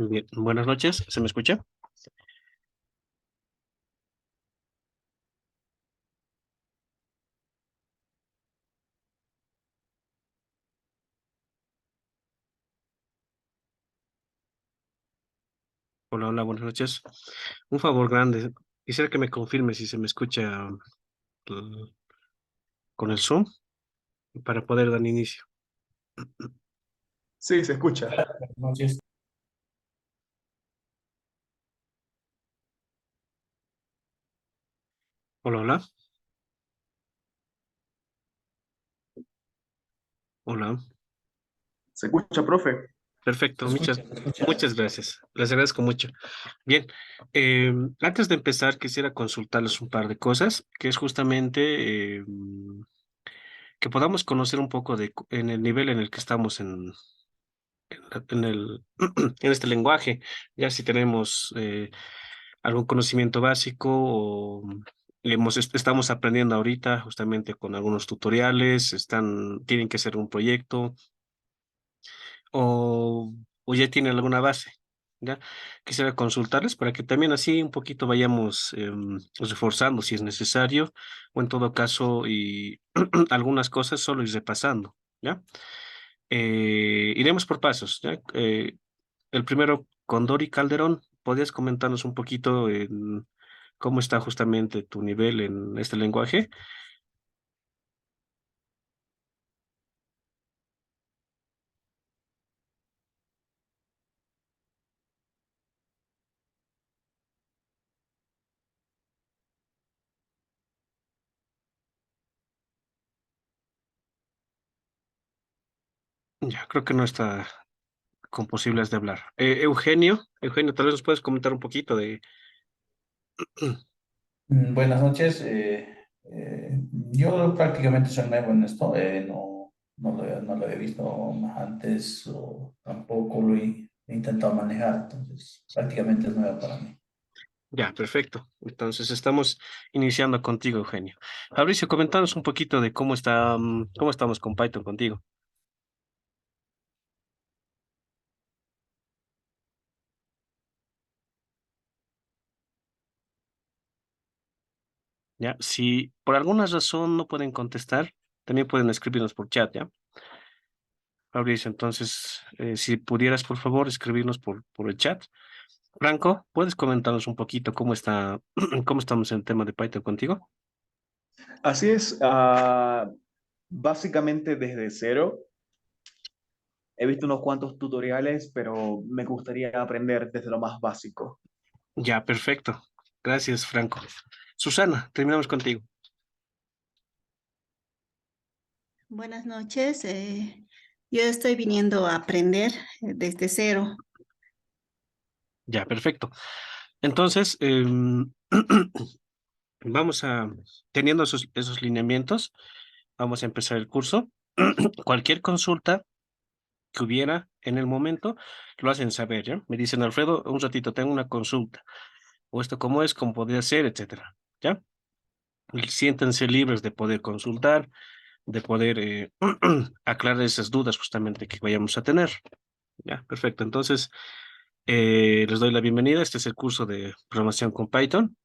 Bien, buenas noches, ¿se me escucha? Hola, hola, buenas noches. Un favor grande, quisiera que me confirme si se me escucha mm, con el Zoom para poder dar inicio. Sí, se escucha. Noches. Hola, hola, hola. ¿Se escucha, profe? Perfecto, Se escucha, se escucha. muchas gracias. Les agradezco mucho. Bien, antes de empezar, quisiera consultarles un par de cosas, que es justamente que podamos conocer un poco en el nivel en el que estamos en el, en este lenguaje, ya si tenemos algún conocimiento básico o estamos aprendiendo ahorita justamente con algunos tutoriales, tienen que hacer un proyecto o ya tienen alguna base. ¿Ya? Quisiera consultarles para que también así un poquito vayamos reforzando si es necesario o en todo caso y algunas cosas solo ir repasando. ¿Ya? Iremos por pasos, ¿ya? El primero, con Dori Calderón, ¿podrías comentarnos un poquito en cómo está justamente tu nivel en este lenguaje? Ya, creo que no está con posibles de hablar. Eugenio, tal vez nos puedes comentar un poquito de... Buenas noches. Yo prácticamente soy nuevo en esto. No lo he visto antes o tampoco he intentado manejar. Entonces, prácticamente es nuevo para mí. Ya, perfecto. Entonces estamos iniciando contigo, Eugenio. Fabricio, comentanos un poquito de cómo estamos con Python contigo. Ya, si por alguna razón no pueden contestar, también pueden escribirnos por chat, ¿ya? Fabricio, entonces, si pudieras, por favor, escribirnos por el chat. Franco, ¿puedes comentarnos un poquito cómo estamos en el tema de Python contigo? Así es, básicamente desde cero. He visto unos cuantos tutoriales, pero me gustaría aprender desde lo más básico. Ya, perfecto. Gracias, Franco. Susana, terminamos contigo. Buenas noches. Yo estoy viniendo a aprender desde cero. Ya, perfecto. Entonces, vamos teniendo esos lineamientos, vamos a empezar el curso. Cualquier consulta que hubiera en el momento, lo hacen saber, ¿ya? Me dicen, Alfredo, un ratito, tengo una consulta, o esto cómo es, cómo podría ser, etcétera, ¿ya? Y siéntense libres de poder consultar, de poder aclarar esas dudas justamente que vayamos a tener, ¿ya? Perfecto, entonces, les doy la bienvenida, este es el curso de programación con Python.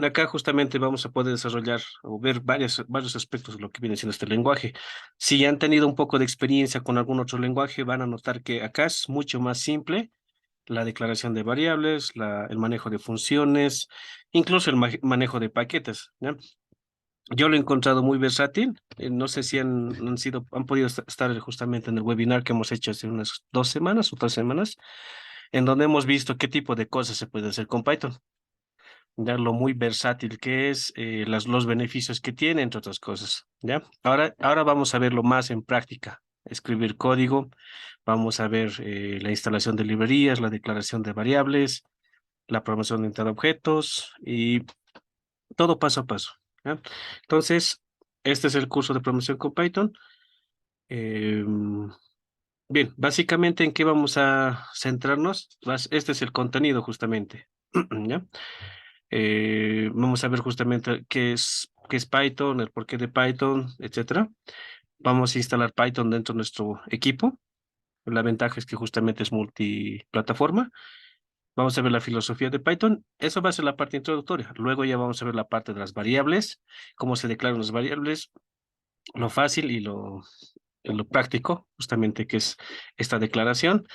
Acá justamente vamos a poder desarrollar o ver varios aspectos de lo que viene siendo este lenguaje. Si ya han tenido un poco de experiencia con algún otro lenguaje, van a notar que acá es mucho más simple la declaración de variables, el manejo de funciones, incluso el manejo de paquetes, ¿ya? Yo lo he encontrado muy versátil. No sé si han podido estar justamente en el webinar que hemos hecho hace unas 2 semanas o 3 semanas, en donde hemos visto qué tipo de cosas se puede hacer con Python, ya lo muy versátil que es, los beneficios que tiene, entre otras cosas, ¿ya? Ahora vamos a verlo más en práctica, escribir código, vamos a ver la instalación de librerías, la declaración de variables, la programación de objetos y todo paso a paso, ¿ya? Entonces, este es el curso de programación con Python. Bien, básicamente, ¿en qué vamos a centrarnos? Este es el contenido justamente, ¿ya? Vamos a ver justamente qué es Python, el porqué de Python, etcétera. Vamos a instalar Python dentro de nuestro equipo. La ventaja es que justamente es multiplataforma. Vamos a ver la filosofía de Python. Eso va a ser la parte introductoria. Luego ya vamos a ver la parte de las variables, cómo se declaran las variables, lo fácil y lo práctico, justamente que es esta declaración.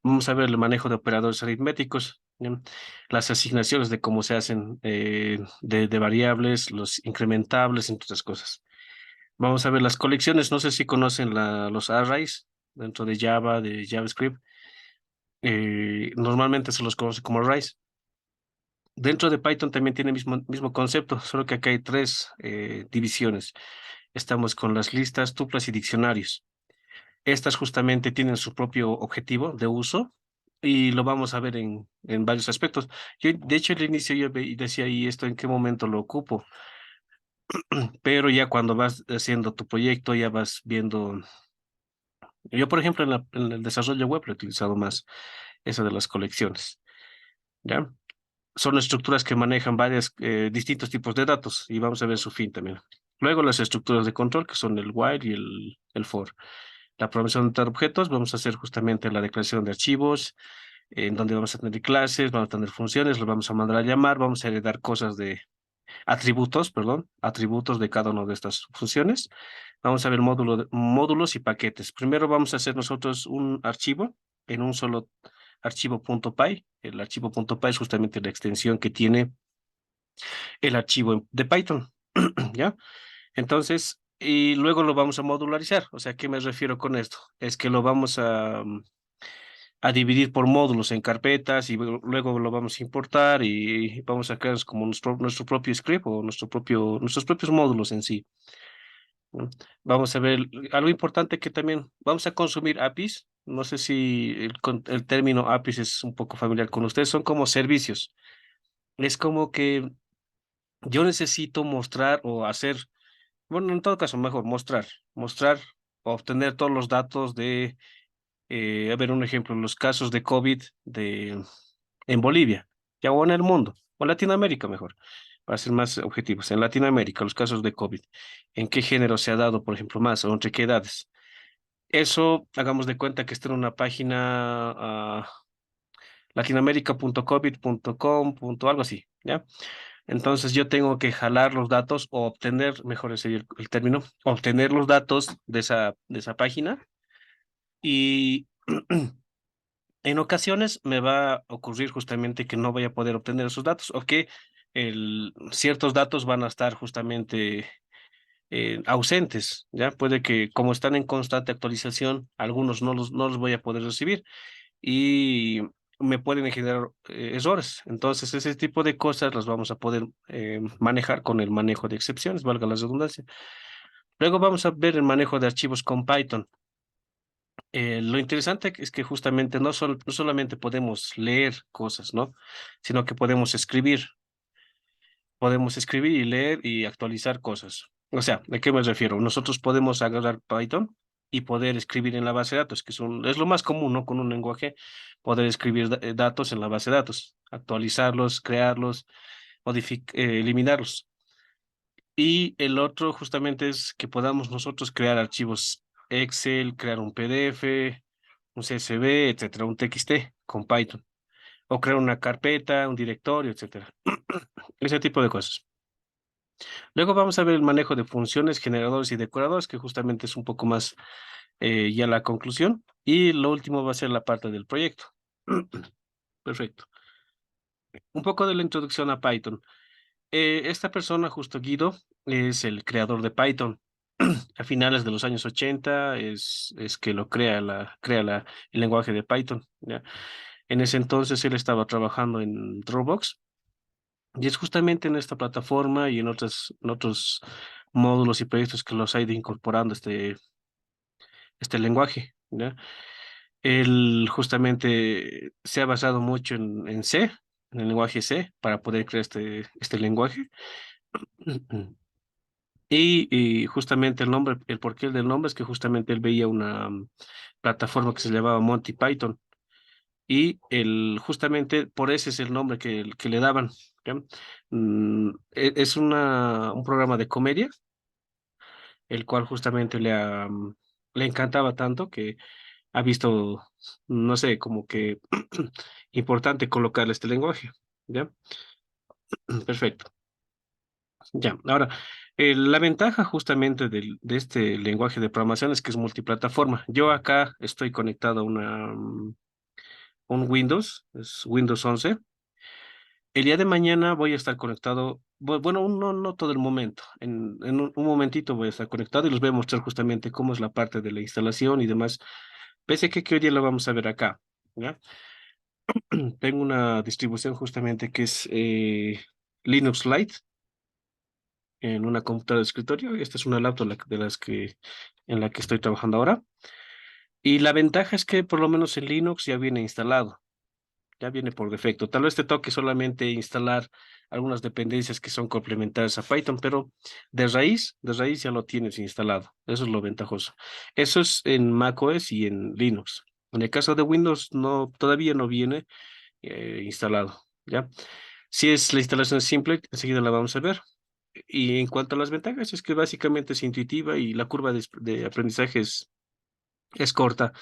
Vamos a ver el manejo de operadores aritméticos, ¿ya? Las asignaciones de cómo se hacen de variables, los incrementables, entre otras cosas. Vamos a ver las colecciones. No sé si conocen los arrays dentro de Java, de JavaScript. Normalmente se los conoce como arrays. Dentro de Python también tiene el mismo concepto, solo que acá hay tres divisiones. Estamos con las listas, tuplas y diccionarios. Estas justamente tienen su propio objetivo de uso y lo vamos a ver en varios aspectos. Yo, de hecho, al inicio yo decía, ¿y esto en qué momento lo ocupo? Pero ya cuando vas haciendo tu proyecto, ya vas viendo. Yo, por ejemplo, en el desarrollo web lo he utilizado más eso de las colecciones, ¿ya? Son estructuras que manejan varios distintos tipos de datos y vamos a ver su fin también. Luego las estructuras de control que son el while y el for. La programación de objetos, vamos a hacer justamente la declaración de archivos, en donde vamos a tener clases, vamos a tener funciones, los vamos a mandar a llamar, vamos a heredar cosas de atributos, perdón, atributos de cada una de estas funciones. Vamos a ver módulos y paquetes. Primero vamos a hacer nosotros un archivo en un solo archivo .py. El archivo .py es justamente la extensión que tiene el archivo de Python, ¿ya? Entonces, y luego lo vamos a modularizar. O sea, ¿qué me refiero con esto? Es que lo vamos a dividir por módulos en carpetas y luego lo vamos a importar y vamos a crear como nuestro propio script o nuestros propios módulos en sí, ¿no? Vamos a ver algo importante que también vamos a consumir APIs. No sé si el término APIs es un poco familiar con ustedes, son como servicios. Es como que yo necesito mostrar o hacer, bueno, en todo caso, mejor mostrar, obtener todos los datos de, a ver, un ejemplo, los casos de COVID en Bolivia, ya o en el mundo, o Latinoamérica mejor, para ser más objetivos. En Latinoamérica, los casos de COVID, ¿en qué género se ha dado, por ejemplo, más o entre qué edades? Eso, hagamos de cuenta que está en una página latinoamerica.covid.com. Algo así, ¿ya? Entonces yo tengo que jalar los datos o obtener, mejor sería el término, obtener los datos de esa página y en ocasiones me va a ocurrir justamente que no voy a poder obtener esos datos o que ciertos datos van a estar justamente ausentes, ¿ya? Puede que como están en constante actualización, algunos no los voy a poder recibir y me pueden generar errores. Entonces, ese tipo de cosas las vamos a poder manejar con el manejo de excepciones, valga la redundancia. Luego vamos a ver el manejo de archivos con Python. Lo interesante es que justamente no solamente podemos leer cosas, ¿no? Sino que podemos escribir. Podemos escribir y leer y actualizar cosas. O sea, ¿de qué me refiero? Nosotros podemos agarrar Python y poder escribir en la base de datos, que es lo más común, ¿no? Con un lenguaje, poder escribir datos en la base de datos, actualizarlos, crearlos, eliminarlos. Y el otro justamente es que podamos nosotros crear archivos Excel, crear un PDF, un CSV, etcétera, un TXT con Python, o crear una carpeta, un directorio, etcétera. Ese tipo de cosas. Luego vamos a ver el manejo de funciones, generadores y decoradores, que justamente es un poco más ya la conclusión. Y lo último va a ser la parte del proyecto. Perfecto. Un poco de la introducción a Python. Esta persona, justo Guido, es el creador de Python. A finales de los años 80 es que lo el lenguaje de Python, ¿ya? En ese entonces él estaba trabajando en Dropbox y es justamente en esta plataforma y en otros módulos y proyectos que los ha ido incorporando este lenguaje, ¿ya? Él justamente se ha basado mucho en C, en el lenguaje C, para poder crear este lenguaje. Y justamente el porqué del nombre es que justamente él veía una plataforma que se llamaba Monty Python y justamente por ese es el nombre que le daban, ¿ya? Es un programa de comedia, el cual justamente le encantaba tanto que ha visto, no sé, como que importante colocar este lenguaje. ¿Ya? Perfecto. Ya, ahora, la ventaja justamente de este lenguaje de programación es que es multiplataforma. Yo acá estoy conectado a un Windows, es Windows 11. El día de mañana voy a estar conectado, bueno, no todo el momento, en un momentito voy a estar conectado y les voy a mostrar justamente cómo es la parte de la instalación y demás, pese a que hoy día lo vamos a ver acá, ¿ya? Tengo una distribución justamente que es Linux Lite en una computadora de escritorio. Esta es una laptop en la que estoy trabajando ahora. Y la ventaja es que por lo menos en Linux ya viene instalado, ya viene por defecto. Tal vez te toque solamente instalar algunas dependencias que son complementarias a Python, pero de raíz ya lo tienes instalado. Eso es lo ventajoso. Eso es en macOS y en Linux. En el caso de Windows, no, todavía no viene instalado, ¿ya? Si es la instalación simple, enseguida la vamos a ver. Y en cuanto a las ventajas, es que básicamente es intuitiva y la curva de aprendizaje es corta.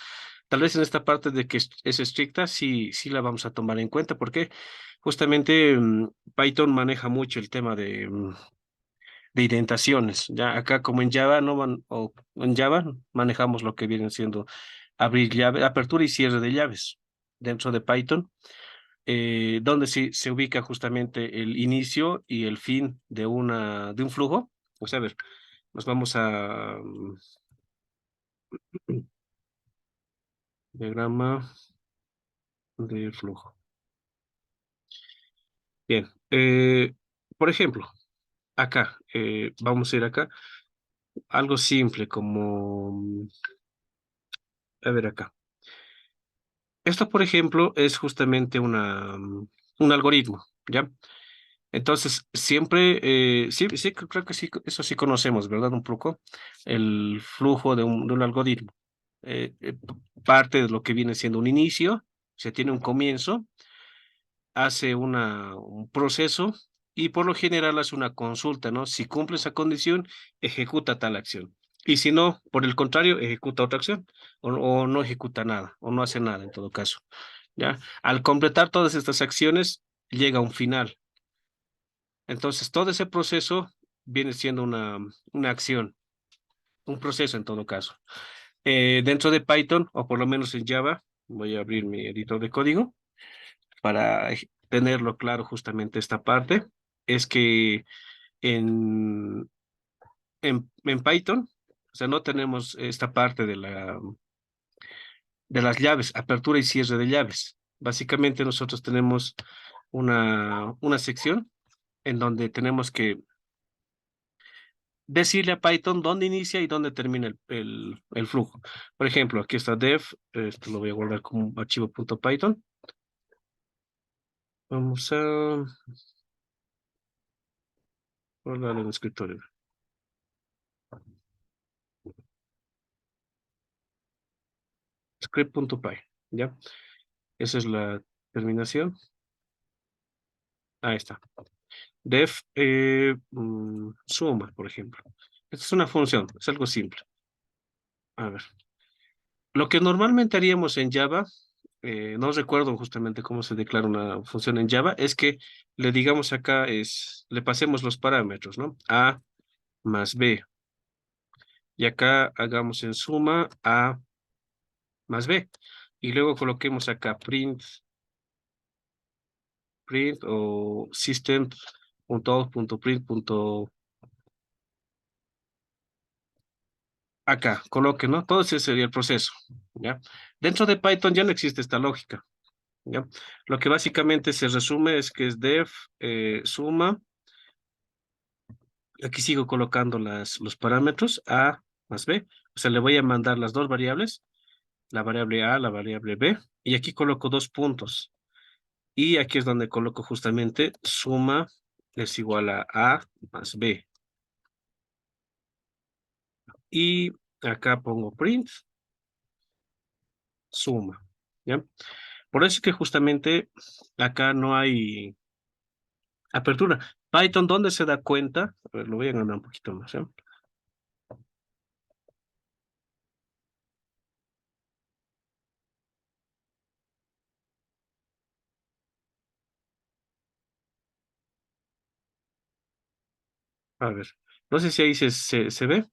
Tal vez en esta parte de que es estricta, sí la vamos a tomar en cuenta, porque justamente Python maneja mucho el tema de indentaciones. Ya acá como en Java no o en Java manejamos lo que viene siendo abrir llave, apertura y cierre de llaves. Dentro de Python donde se ubica justamente el inicio y el fin de un flujo. Pues a ver, nos vamos a diagrama de flujo. Bien, por ejemplo, acá, vamos a ir acá, algo simple como, a ver acá. Esto, por ejemplo, es justamente un algoritmo, ¿ya? Entonces, siempre, sí, creo que sí, eso sí conocemos, ¿verdad? Un poco el flujo de un algoritmo. Parte de lo que viene siendo un inicio, se tiene un comienzo, hace un proceso y por lo general hace una consulta, ¿no? Si cumple esa condición, ejecuta tal acción. Y si no, por el contrario, ejecuta otra acción o no ejecuta nada o no hace nada en todo caso, ¿ya? Al completar todas estas acciones, llega a un final. Entonces, todo ese proceso viene siendo una acción, un proceso en todo caso. Dentro de Python, o por lo menos en Java, voy a abrir mi editor de código para tenerlo claro justamente esta parte, es que en, en Python, o sea, no tenemos esta parte de las llaves, apertura y cierre de llaves. Básicamente nosotros tenemos una sección en donde tenemos que decirle a Python dónde inicia y dónde termina el flujo. Por ejemplo, aquí está def, esto lo voy a guardar como un archivo .python. Vamos a guardarlo en el escritorio. Script.py, ¿ya? Esa es la terminación. Ahí está. Def suma, por ejemplo. Esta es una función, es algo simple. A ver. Lo que normalmente haríamos en Java, no recuerdo justamente cómo se declara una función en Java, es que le digamos acá le pasemos los parámetros, ¿no? A más B. Y acá hagamos en suma A más B. Y luego coloquemos acá print o system.out.print. Acá, coloque, ¿no? Todo ese sería el proceso, ¿ya? Dentro de Python ya no existe esta lógica, ¿ya? Lo que básicamente se resume es que es def, suma, aquí sigo colocando los parámetros A más B, o sea, le voy a mandar las dos variables, la variable A, la variable B, y aquí coloco dos puntos, y aquí es donde coloco justamente suma es igual a A más B, y acá pongo print, suma, ¿ya? Por eso es que justamente acá no hay apertura. Python, ¿dónde se da cuenta? A ver, lo voy a ganar un poquito más, ¿eh? A ver, no sé si ahí se ve.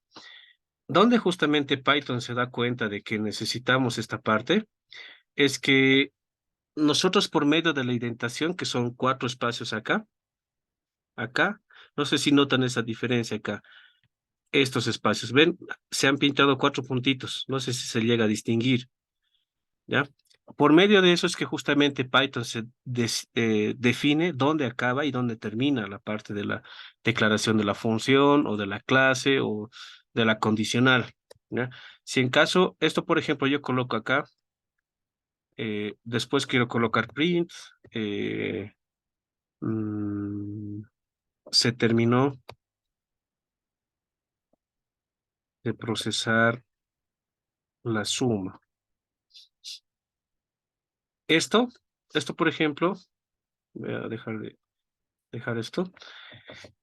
¿Dónde justamente Python se da cuenta de que necesitamos esta parte? Es que nosotros por medio de la indentación, que son 4 espacios acá, no sé si notan esa diferencia acá, estos espacios, ¿ven? Se han pintado 4 puntitos, no sé si se llega a distinguir, ¿ya? Por medio de eso es que justamente Python define dónde acaba y dónde termina la parte de la declaración de la función o de la clase o de la condicional, ¿ya? Si en caso, esto por ejemplo yo coloco acá, después quiero colocar print, mm, se terminó de procesar la suma. Esto, esto por ejemplo, voy a dejar esto.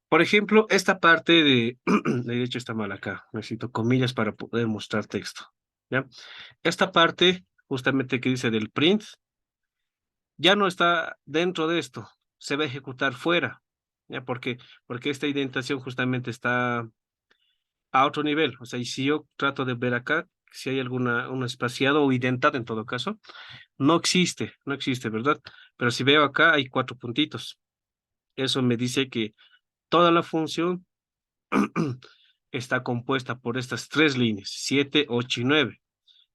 Por ejemplo, esta parte de hecho está mal acá, necesito comillas para poder mostrar texto, ¿ya? Esta parte, justamente que dice del print, ya no está dentro de esto, se va a ejecutar fuera, ¿ya? Porque esta indentación justamente está a otro nivel, o sea, y si yo trato de ver acá, si hay un espaciado o indentado en todo caso, no existe, ¿verdad? Pero si veo acá hay 4 puntitos, eso me dice que toda la función está compuesta por estas 3 líneas, 7, 8 y 9.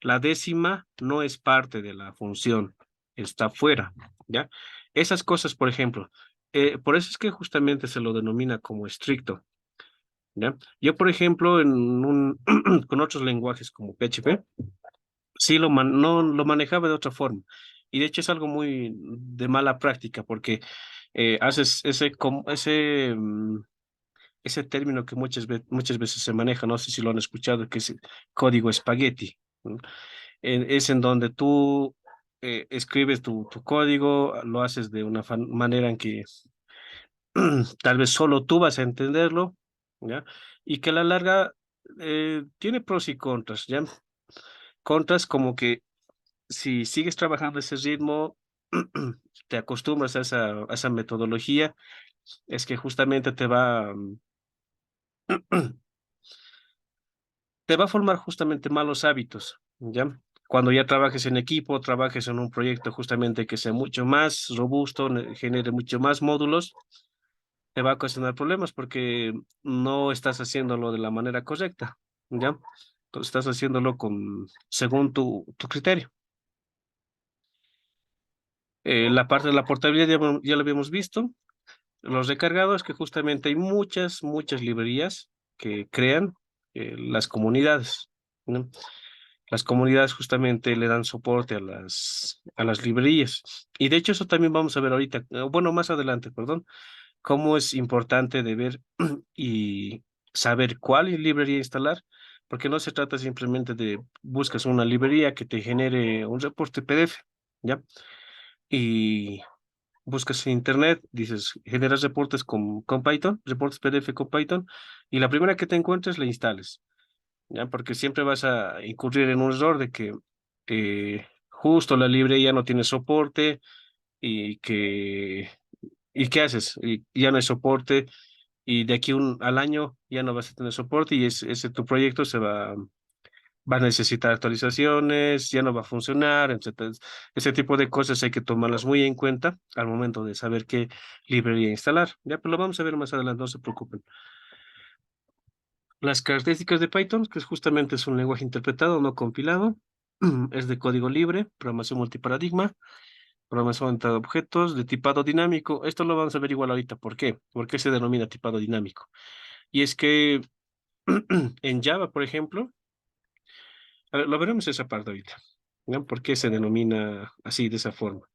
La décima no es parte de la función, está fuera, ¿ya? Esas cosas, por ejemplo, por eso es que justamente se lo denomina como estricto, ¿ya? Yo, por ejemplo, con otros lenguajes como PHP, sí no lo manejaba de otra forma. Y de hecho es algo muy de mala práctica porque haces ese término que muchas veces se maneja, no sé si lo han escuchado, que es código espagueti, ¿no? Es en donde tú escribes tu código, lo haces de una manera en que tal vez solo tú vas a entenderlo, ¿ya? Y que a la larga tiene pros y contras, ¿ya? Contras como que si sigues trabajando ese ritmo, te acostumbras a esa metodología, es que justamente te va a formar justamente malos hábitos, ¿ya? Cuando ya trabajes en equipo, trabajes en un proyecto justamente que sea mucho más robusto, genere mucho más módulos, te va a ocasionar problemas porque no estás haciéndolo de la manera correcta, ¿ya? Entonces estás haciéndolo según tu criterio. La parte de la portabilidad ya lo habíamos visto. Los recargados, que justamente hay muchas librerías que crean las comunidades, ¿no? Las comunidades justamente le dan soporte a las librerías. Y de hecho eso también vamos a ver ahorita, bueno, más adelante, perdón, cómo es importante de ver y saber cuál librería instalar, porque no se trata simplemente de buscas una librería que te genere un reporte PDF, ¿ya? Y buscas en internet, dices, generas reportes con Python, reportes PDF con Python, y la primera que te encuentres la instales, ¿ya? Porque siempre vas a incurrir en un error de que justo la librería no tiene soporte y ¿y qué haces? Y ya no hay soporte y de aquí al año ya no vas a tener soporte y ese tu proyecto va a necesitar actualizaciones, ya no va a funcionar, etcétera. Ese tipo de cosas hay que tomarlas muy en cuenta al momento de saber qué librería instalar. Ya, pero lo vamos a ver más adelante, no se preocupen. Las características de Python, que justamente es un lenguaje interpretado, no compilado, es de código libre, programación multiparadigma, programación orientada a objetos, de tipado dinámico. Esto lo vamos a ver igual ahorita. ¿Por qué? ¿Por qué se denomina tipado dinámico? Y es que en Java, por ejemplo, a ver, lo veremos esa parte ahorita, ¿no? ¿Por qué se denomina así, de esa forma?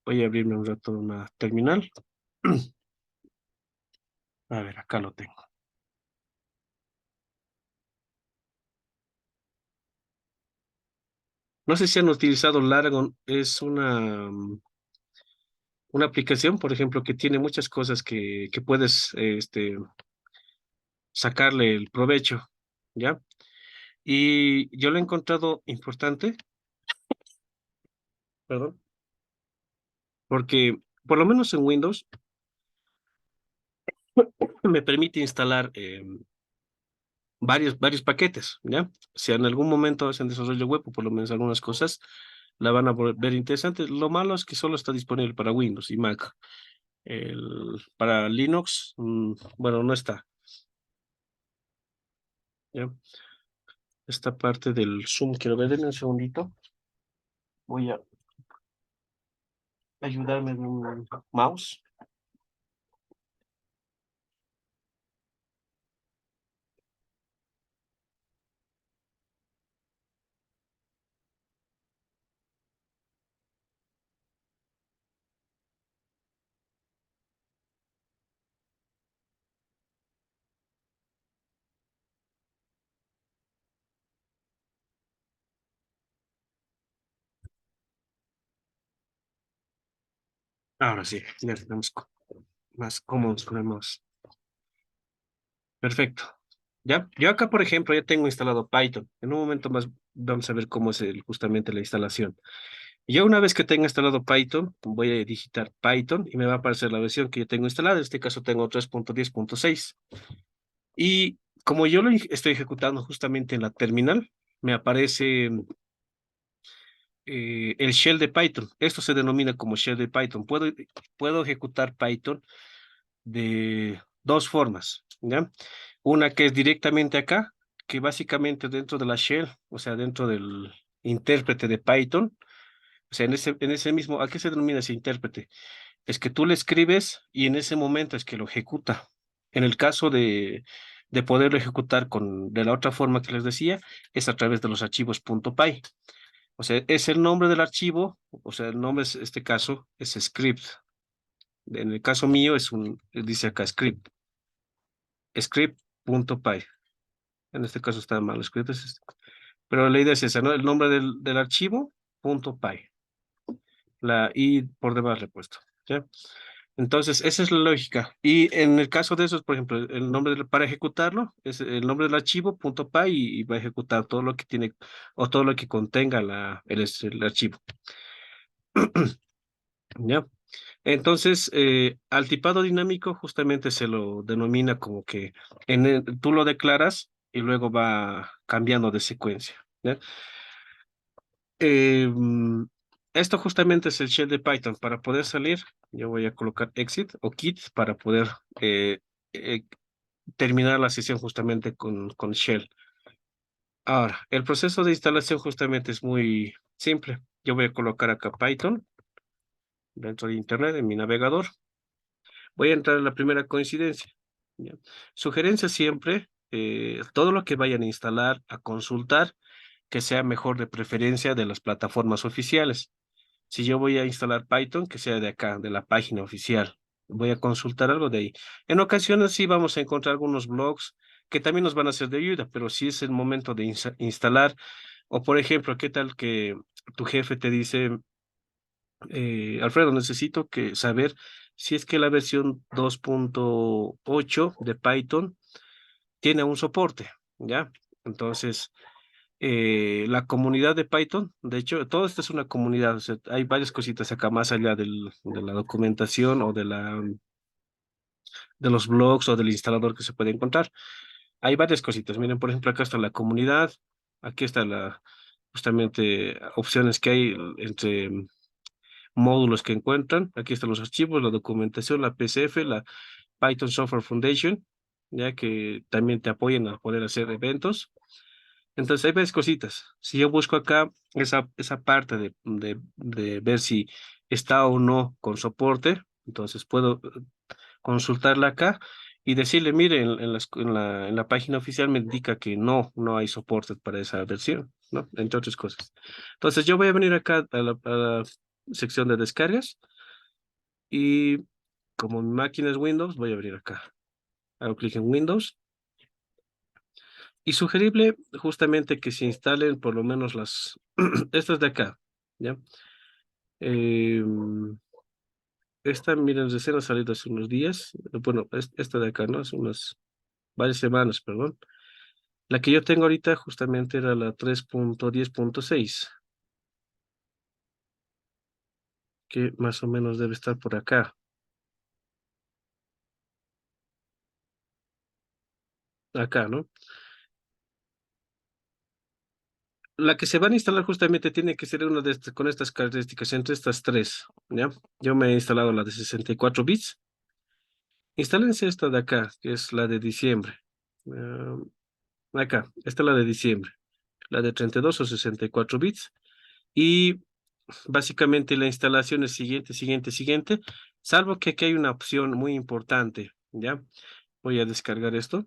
Voy a abrirme un rato una terminal. A ver, acá lo tengo. No sé si han utilizado Laragon, es una aplicación, por ejemplo, que tiene muchas cosas que puedes sacarle el provecho, ¿ya? Y yo lo he encontrado importante, perdón, porque por lo menos en Windows, me permite instalar varios paquetes, ¿ya? Si en algún momento hacen desarrollo web o por lo menos algunas cosas, la van a ver interesante. Lo malo es que solo está disponible para Windows y Mac. Para Linux, bueno, no está, ¿ya? Esta parte del Zoom, quiero ver, denme un segundito. Voy a ayudarme de un mouse. Ahora sí, ya estamos más cómodos con el mouse. Perfecto. ¿Ya? Yo acá, por ejemplo, ya tengo instalado Python. En un momento más vamos a ver cómo es justamente la instalación. Y ya una vez que tenga instalado Python, voy a digitar Python y me va a aparecer la versión que yo tengo instalada. En este caso tengo 3.10.6. Y como yo estoy ejecutando justamente en la terminal, me aparece el shell de Python. Esto se denomina como shell de Python. Puedo ejecutar Python de dos formas, ¿ya? Una que es directamente acá, que básicamente dentro de la shell, o sea, dentro del intérprete de Python, o sea, en ese mismo, ¿a qué se denomina ese intérprete? Es que tú le escribes y en ese momento es que lo ejecuta. En el caso de poderlo ejecutar de la otra forma que les decía, es a través de los archivos .py. O sea, es el nombre del archivo, o sea, el nombre es, este caso es script. En el caso mío dice acá script.py. En este caso está mal escrito, pero la idea es esa, ¿no? El nombre del archivo, .py. La I por debajo le he puesto, ¿ya? Entonces, esa es la lógica. Y en el caso de esos, por ejemplo, el nombre para ejecutarlo es el nombre del archivo, .py, y va a ejecutar todo lo que tiene o todo lo que contenga el archivo. ¿Ya? Entonces, al tipado dinámico justamente se lo denomina como que tú lo declaras y luego va cambiando de secuencia, ¿ya? Eh, mm, Esto justamente es el shell de Python. Para poder salir, yo voy a colocar exit o quit para poder eh, terminar la sesión justamente con shell. Ahora, el proceso de instalación justamente es muy simple. Yo voy a colocar acá Python dentro de Internet en mi navegador. Voy a entrar a la primera coincidencia. ¿Ya? Sugerencia siempre, todo lo que vayan a instalar, a consultar, que sea mejor de preferencia de las plataformas oficiales. Si yo voy a instalar Python, que sea de acá, de la página oficial. Voy a consultar algo de ahí. En ocasiones sí vamos a encontrar algunos blogs que también nos van a ser de ayuda, pero si es el momento de instalar, o por ejemplo, ¿qué tal que tu jefe te dice, Alfredo, necesito saber si es que la versión 2.8 de Python tiene un soporte, ¿ya? Entonces, la comunidad de Python, de hecho, todo esto es una comunidad, o sea, hay varias cositas acá más allá de la documentación o de los blogs o del instalador que se puede encontrar. Hay varias cositas. Miren, por ejemplo, acá está la comunidad, aquí está justamente opciones que hay entre módulos que encuentran. Aquí están los archivos, la documentación, la PCF, la Python Software Foundation, ya que también te apoyan a poder hacer eventos. Entonces hay varias cositas. Si yo busco acá esa parte de ver si está o no con soporte, entonces puedo consultarla acá y decirle, mire, en la página oficial me indica que no hay soporte para esa versión, ¿no? Entre otras cosas. Entonces yo voy a venir acá a la sección de descargas y como mi máquina es Windows, voy a abrir acá. Hago clic en Windows. Y sugerible justamente que se instalen por lo menos estas de acá, ¿ya? Eh, Esta, miren, recién ha salido hace unos días. Bueno, esta de acá, ¿no? Hace unas varias semanas, perdón. La que yo tengo ahorita justamente era la 3.10.6, que más o menos debe estar por acá. acá, ¿no? La que se van a instalar justamente tiene que ser una de con estas características, entre estas tres, ¿ya? Yo me he instalado la de 64 bits. Instálense esta de acá, que es la de diciembre. Ah, acá, esta es la de diciembre. La de 32 o 64 bits. Y básicamente la instalación es siguiente, salvo que aquí hay una opción muy importante, ¿ya? Voy a descargar esto.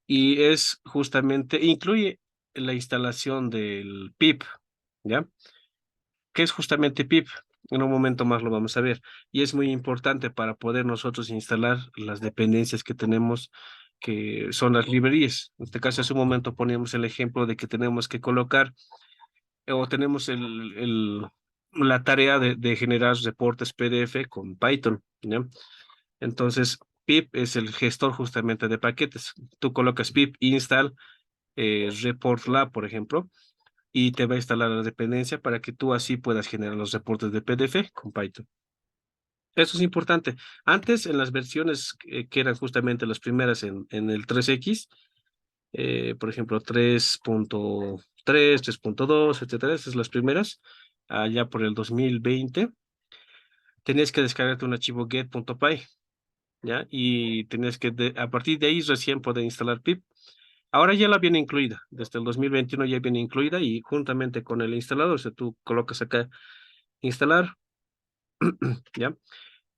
Y es justamente, incluye la instalación del pip, ¿ya? ¿Qué es justamente pip? En un momento más lo vamos a ver. Y es muy importante para poder nosotros instalar las dependencias que tenemos, que son las librerías. En este caso, hace un momento poníamos el ejemplo de que tenemos que colocar o tenemos la tarea de generar reportes PDF con Python, ¿ya? Entonces, pip es el gestor justamente de paquetes. Tú colocas pip install report lab, por ejemplo, y te va a instalar la dependencia para que tú así puedas generar los reportes de PDF con Python. Eso es importante. Antes, en las versiones que eran justamente las primeras en el 3X, por ejemplo, 3.3, 3.2, etcétera, esas son las primeras, allá por el 2020, tenías que descargarte un archivo get.py, ¿ya? Y tenías que, a partir de ahí recién poder instalar pip. Ahora ya la viene incluida, desde el 2021 ya viene incluida y juntamente con el instalador, o sea, tú colocas acá instalar, ¿ya?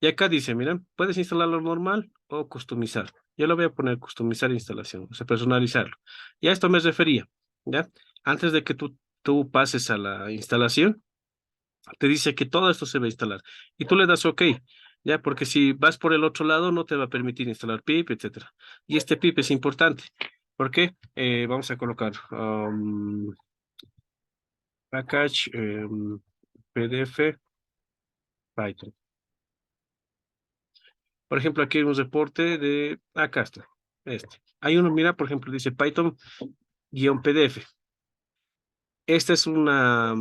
Y acá dice, miren, puedes instalarlo normal o customizar. Yo le voy a poner customizar instalación, o sea, personalizarlo. Y a esto me refería, ¿ya? Antes de que tú pases a la instalación, te dice que todo esto se va a instalar. Y tú le das OK, ¿ya? Porque si vas por el otro lado, no te va a permitir instalar pip, etcétera. Y este pip es importante. ¿Por qué? Vamos a colocar package PDF Python. Por ejemplo, aquí hay un reporte de, acá está, este. Hay uno, mira, por ejemplo, dice Python-PDF. Esta es una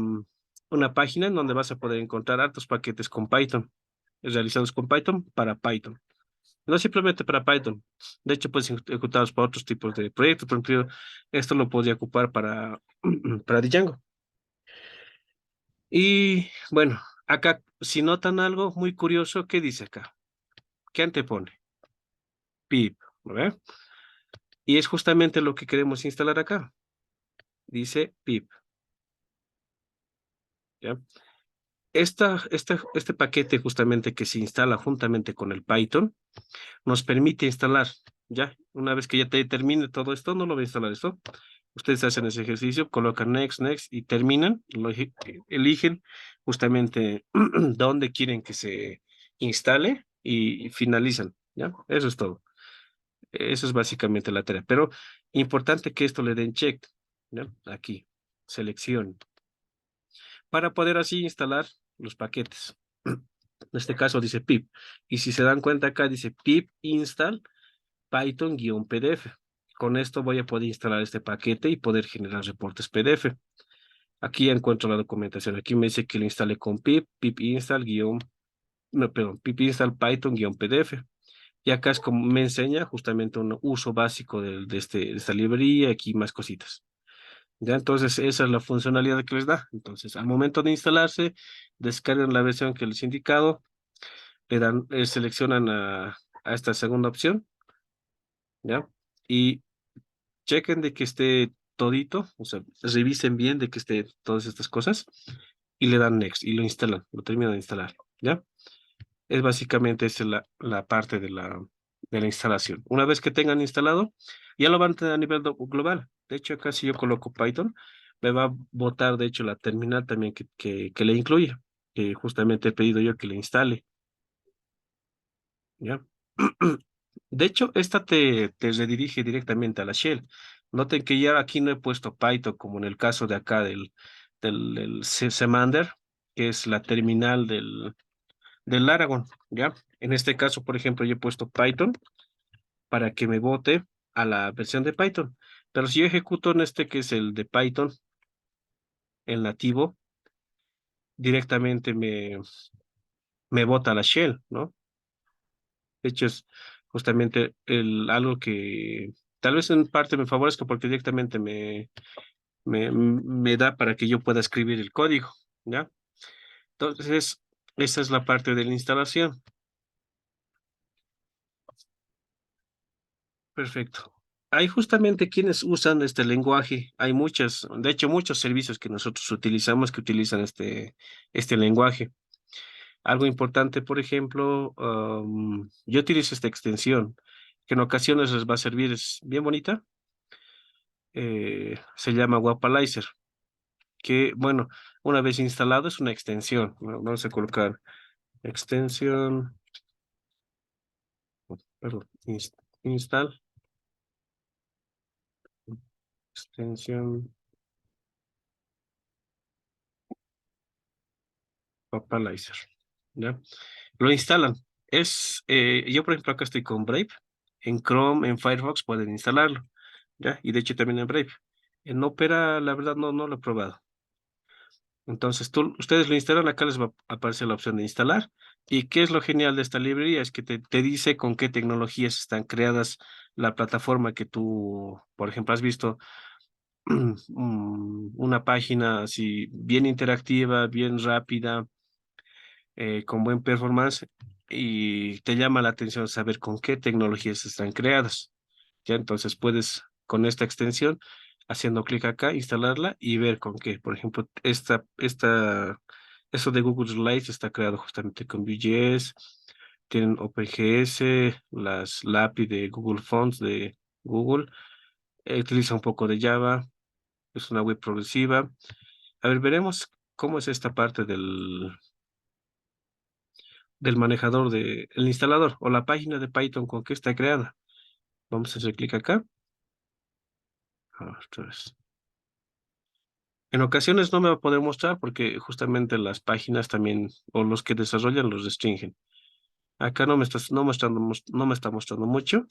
página en donde vas a poder encontrar hartos paquetes con Python, realizados con Python para Python. No simplemente para Python. De hecho, pueden ser ejecutados para otros tipos de proyectos. Por ejemplo, esto lo podría ocupar para Django. Y bueno, acá, si notan algo muy curioso, ¿qué dice acá? ¿Qué antepone? Pip, ¿verdad? Y es justamente lo que queremos instalar acá. Dice pip, ¿ya? Este paquete justamente que se instala juntamente con el Python nos permite instalar, ¿ya? Una vez que ya te termine todo esto, no lo voy a instalar esto. Ustedes hacen ese ejercicio, colocan next, next y terminan, eligen justamente dónde quieren que se instale y finalizan, ¿ya? Eso es todo. Eso es básicamente la tarea. Pero importante que esto le den check, ¿ya? Aquí, selección, para poder así instalar los paquetes. En este caso dice pip. Y si se dan cuenta acá dice pip install Python-PDF. Con esto voy a poder instalar este paquete y poder generar reportes PDF. Aquí encuentro la documentación. Aquí me dice que lo instale con pip install no, perdón, pip install Python-PDF. Y acá es como me enseña justamente un uso básico de esta librería, aquí más cositas. Ya, entonces esa es la funcionalidad que les da. Entonces, al momento de instalarse, descargan la versión que les he indicado, le dan, seleccionan a esta segunda opción, ¿ya? Y chequen de que esté todito, o sea, revisen bien de que esté todas estas cosas y le dan next y lo instalan, lo terminan de instalar, ¿ya? Es básicamente esa es la parte de la instalación. Una vez que tengan instalado, ya lo van a tener a nivel global. De hecho, acá si yo coloco Python, me va a botar, de hecho, la terminal también que le incluye, que justamente he pedido yo que le instale, ¿ya? De hecho, esta te redirige directamente a la shell. Noten que ya aquí no he puesto Python, como en el caso de acá del Semander, que es la terminal del Laragon, ¿ya? En este caso, por ejemplo, yo he puesto Python para que me bote a la versión de Python. Pero si yo ejecuto en este que es el de Python, el nativo, directamente me bota a la shell, ¿no? De hecho, es justamente algo Tal vez en parte me favorezca porque directamente me da para que yo pueda escribir el código, ¿ya? Entonces, esa es la parte de la instalación. Perfecto. Hay justamente quienes usan este lenguaje. Hay muchas, de hecho, muchos servicios que nosotros utilizamos que utilizan este lenguaje. Algo importante, por ejemplo, yo utilizo esta extensión, que en ocasiones les va a servir, es bien bonita. Se llama Wapalizer, que, bueno, una vez instalado es una extensión. Vamos a colocar extensión, perdón, install, extensión Wapalizer, ¿ya? Lo instalan. Yo, por ejemplo, acá estoy con Brave. En Chrome, en Firefox pueden instalarlo, ¿ya? Y de hecho también en Brave. En Opera, la verdad, no lo he probado. Entonces, ustedes lo instalan, acá les va a aparecer la opción de instalar. ¿Y qué es lo genial de esta librería? Es que te dice con qué tecnologías están creadas la plataforma que tú, por ejemplo, has visto una página así bien interactiva, bien rápida, con buen performance y te llama la atención saber con qué tecnologías están creadas. Ya entonces puedes con esta extensión, haciendo clic acá, instalarla y ver con qué. Por ejemplo, esto de Google Slides está creado justamente con Vue.js, tienen OpenGS, la API de Google Fonts de Google, utiliza un poco de Java, es una web progresiva. A ver, veremos cómo es esta parte del manejador el instalador o la página de Python con que está creada. Vamos a hacer clic acá. Otra vez. En ocasiones no me va a poder mostrar porque justamente las páginas también o los que desarrollan los restringen. Acá no me está mostrando mucho.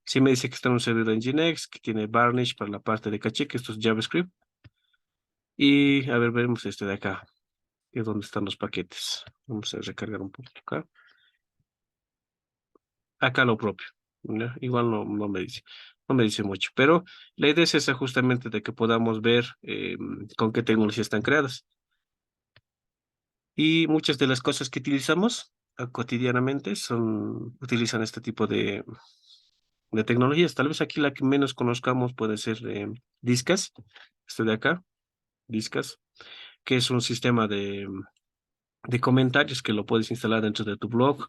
Sí me dice que está en un servidor Nginx, que tiene Varnish para la parte de caché, que esto es JavaScript. Y a ver, veremos este de acá, que es donde están los paquetes. Vamos a recargar un poco acá. Acá lo propio, ¿ya? Igual no me dice mucho, pero la idea es esa justamente de que podamos ver con qué tecnologías están creadas. Y muchas de las cosas que utilizamos cotidianamente utilizan este tipo de tecnologías. Tal vez aquí la que menos conozcamos puede ser Discas, este de acá, Discas, que es un sistema de comentarios que lo puedes instalar dentro de tu blog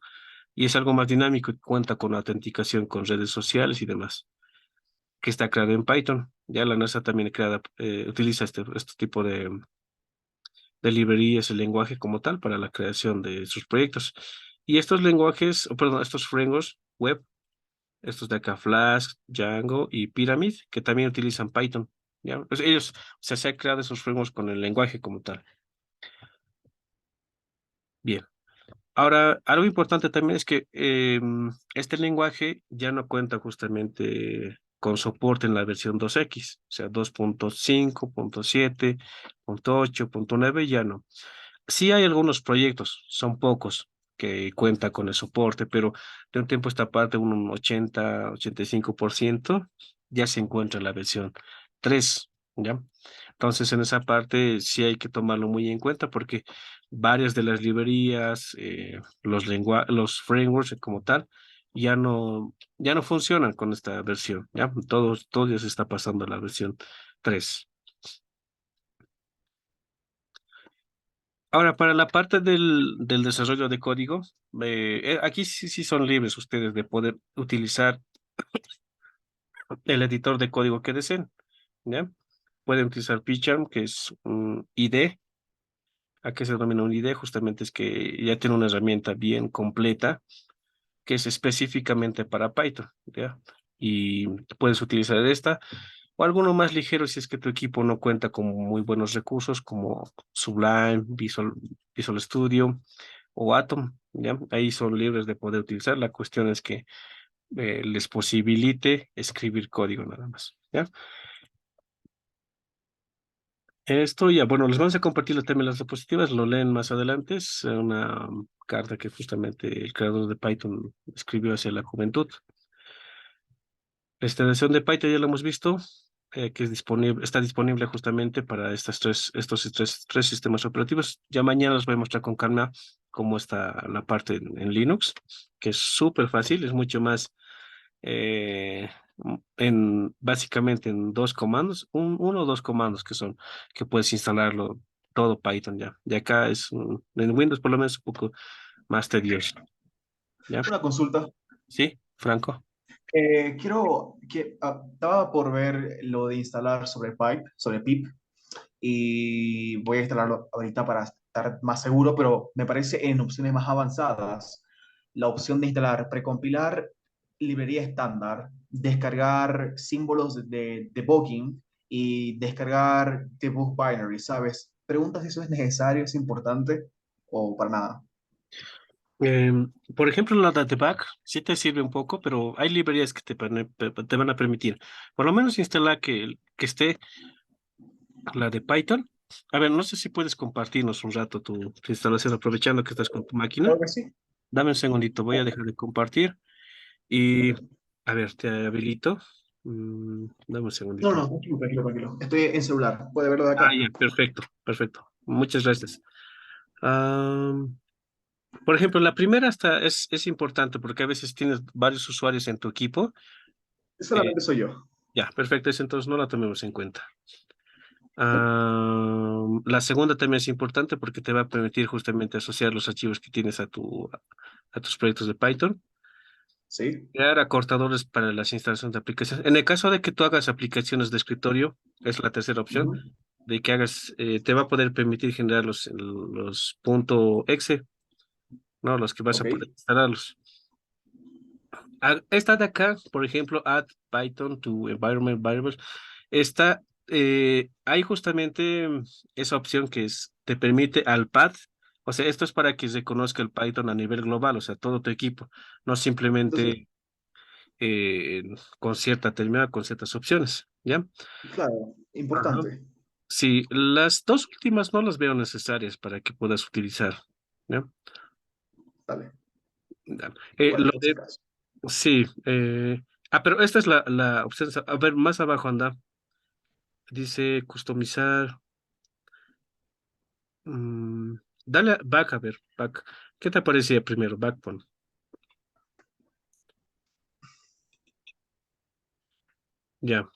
y es algo más dinámico y cuenta con autenticación con redes sociales y demás, que está creado en Python. Ya la NASA también utiliza este tipo de librerías, el lenguaje como tal para la creación de sus proyectos. Y estos lenguajes, perdón, estos frameworks web, estos de acá, Flask, Django y Pyramid, que también utilizan Python. ¿Ya? Pues ellos, o sea, se han creado esos frameworks con el lenguaje como tal. Bien. Ahora, algo importante también es que este lenguaje ya no cuenta justamente con soporte en la versión 2X, o sea, 2.5, 7, 8, 9, ya no. Sí hay algunos proyectos, son pocos, que cuentan con el soporte, pero de un tiempo a esta parte, un 85% ya se encuentra en la versión 3, ¿ya? Entonces, en esa parte sí hay que tomarlo muy en cuenta porque varias de las librerías, los frameworks como tal, ya no funcionan con esta versión, ¿ya? Todo ya se está pasando a la versión 3. Ahora, para la parte del desarrollo de código, aquí sí son libres ustedes de poder utilizar el editor de código que deseen, ¿ya? Pueden utilizar PyCharm, que es un IDE. ¿A qué se denomina un IDE? Justamente es que ya tiene una herramienta bien completa que es específicamente para Python, ¿ya? Y puedes utilizar esta o alguno más ligero si es que tu equipo no cuenta con muy buenos recursos como Sublime, Visual Studio o Atom, ¿ya? Ahí son libres de poder utilizar. La cuestión es que les posibilite escribir código nada más, ¿ya? Esto ya, bueno, les vamos a compartir también las diapositivas, lo leen más adelante. Es una carta que justamente el creador de Python escribió hacia la juventud. La instalación de Python ya lo hemos visto, que es disponible, está disponible justamente para estos tres sistemas operativos. Ya mañana les voy a mostrar con calma cómo está la parte en Linux, que es súper fácil, es mucho más básicamente en dos comandos, uno o dos comandos que puedes instalarlo todo Python ya. Y acá en Windows por lo menos un poco más tedioso. ¿Ya? Una consulta. ¿Sí, Franco? Estaba por ver lo de instalar sobre pip, y voy a instalarlo ahorita para estar más seguro, pero me parece en opciones más avanzadas la opción de instalar, precompilar librería estándar, descargar símbolos de debugging y descargar debug binary, ¿sabes? Pregunta si eso es necesario, es importante o para nada. Por ejemplo, la Datadog sí te sirve un poco, pero hay librerías que te van a permitir, por lo menos instalar que esté la de Python. A ver, no sé si puedes compartirnos un rato tu instalación aprovechando que estás con tu máquina. Creo que sí. Dame un segundito, voy a dejar de compartir y, a ver, te habilito. Dame un No, segundito. no, tranquilo, tranquilo, tranquilo. Estoy en celular. ¿Puede verlo de Ah, acá? ya, perfecto, perfecto. Muchas gracias. Por ejemplo, la primera es importante porque a veces tienes varios usuarios en tu equipo. Eh, Solamente soy yo. ya, perfecto, entonces no la tomemos en cuenta. La segunda también es importante porque te va a permitir justamente asociar los archivos que tienes a tus proyectos de Python. ¿Sí? Crear acortadores para las instalaciones de aplicaciones. En el caso de que tú hagas aplicaciones de escritorio, es la tercera opción, Ujú. de que hagas, te va a poder permitir generar los .exe, ¿no? Los que vas Ok. a poder instalarlos. Esta de acá, por ejemplo, add Python to environment variables, hay justamente esa opción te permite al path, o sea, esto es para que reconozca el Python a nivel global, o sea, todo tu equipo, no Entonces, simplemente eh, con cierta terminal, con ciertas opciones, ¿ya? claro, Ajá. importante. Sí, las dos últimas no las veo necesarias para que puedas utilizar, ¿ya? Dale. Ya. Igual, Lo por si de, acaso. sí, pero esta es la opción, a ver, más abajo anda, dice customizar, mm, dale back, a ver, back, ¿qué te parecía primero? Backbone, ya.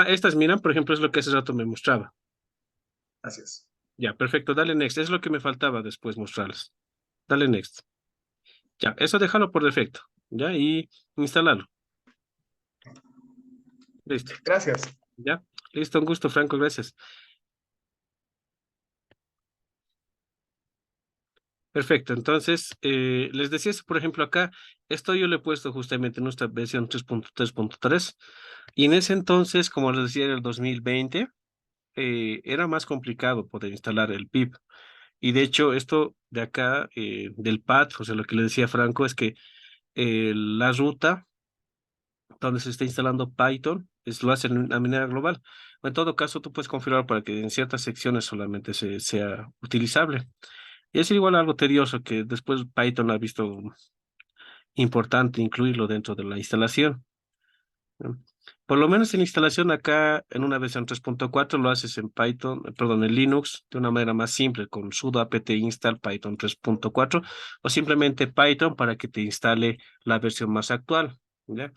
Estas, miran, por ejemplo, es lo que hace rato me mostraba. Gracias. Ya, perfecto, dale next, es lo que me faltaba después mostrarles. Dale next. Ya, eso déjalo por defecto, ya, y instálalo. Listo. Gracias. Ya, listo, un gusto, Franco, gracias. Perfecto, entonces, les decía, por ejemplo, acá, esto yo le he puesto justamente en nuestra versión 3.3.3, y en ese entonces, como les decía, en el 2020, era más complicado poder instalar el pip. Y de hecho, esto de acá, del pad, o sea, lo que le decía Franco es que la ruta donde se está instalando Python, lo hace de una manera global. O en todo caso, tú puedes configurar para que en ciertas secciones solamente sea utilizable. Y es igual algo tedioso que después Python ha visto importante incluirlo dentro de la instalación, ¿no? Por lo menos en la instalación acá, en una versión 3.4 lo haces en Python, perdón, en Linux, de una manera más simple, con sudo apt install Python 3.4 o simplemente Python para que te instale la versión más actual, ¿ya?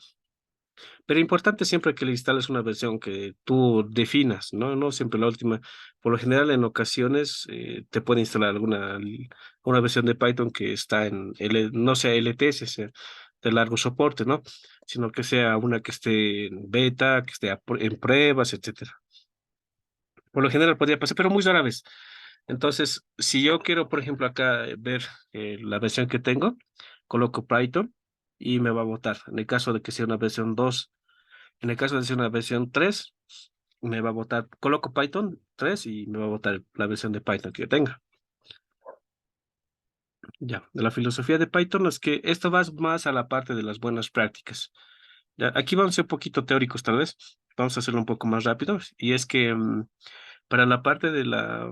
Pero importante siempre que le instales una versión que tú definas, ¿no? No siempre la última. Por lo general, en ocasiones te puede instalar una versión de Python que está no sea LTS, sea de largo soporte, ¿no? Sino que sea una que esté en beta, que esté en pruebas, etcétera. Por lo general podría pasar, pero muy rara vez. Entonces, si yo quiero, por ejemplo, acá ver la versión que tengo, coloco Python y me va a botar. En el caso de que sea una versión 2, en el caso de ser una versión 3, me va a botar, coloco Python 3 y me va a botar la versión de Python que yo tenga. Ya, de la filosofía de Python es que esto va más a la parte de las buenas prácticas. Ya, aquí vamos a ser un poquito teóricos tal vez, vamos a hacerlo un poco más rápido, y es que para la parte de la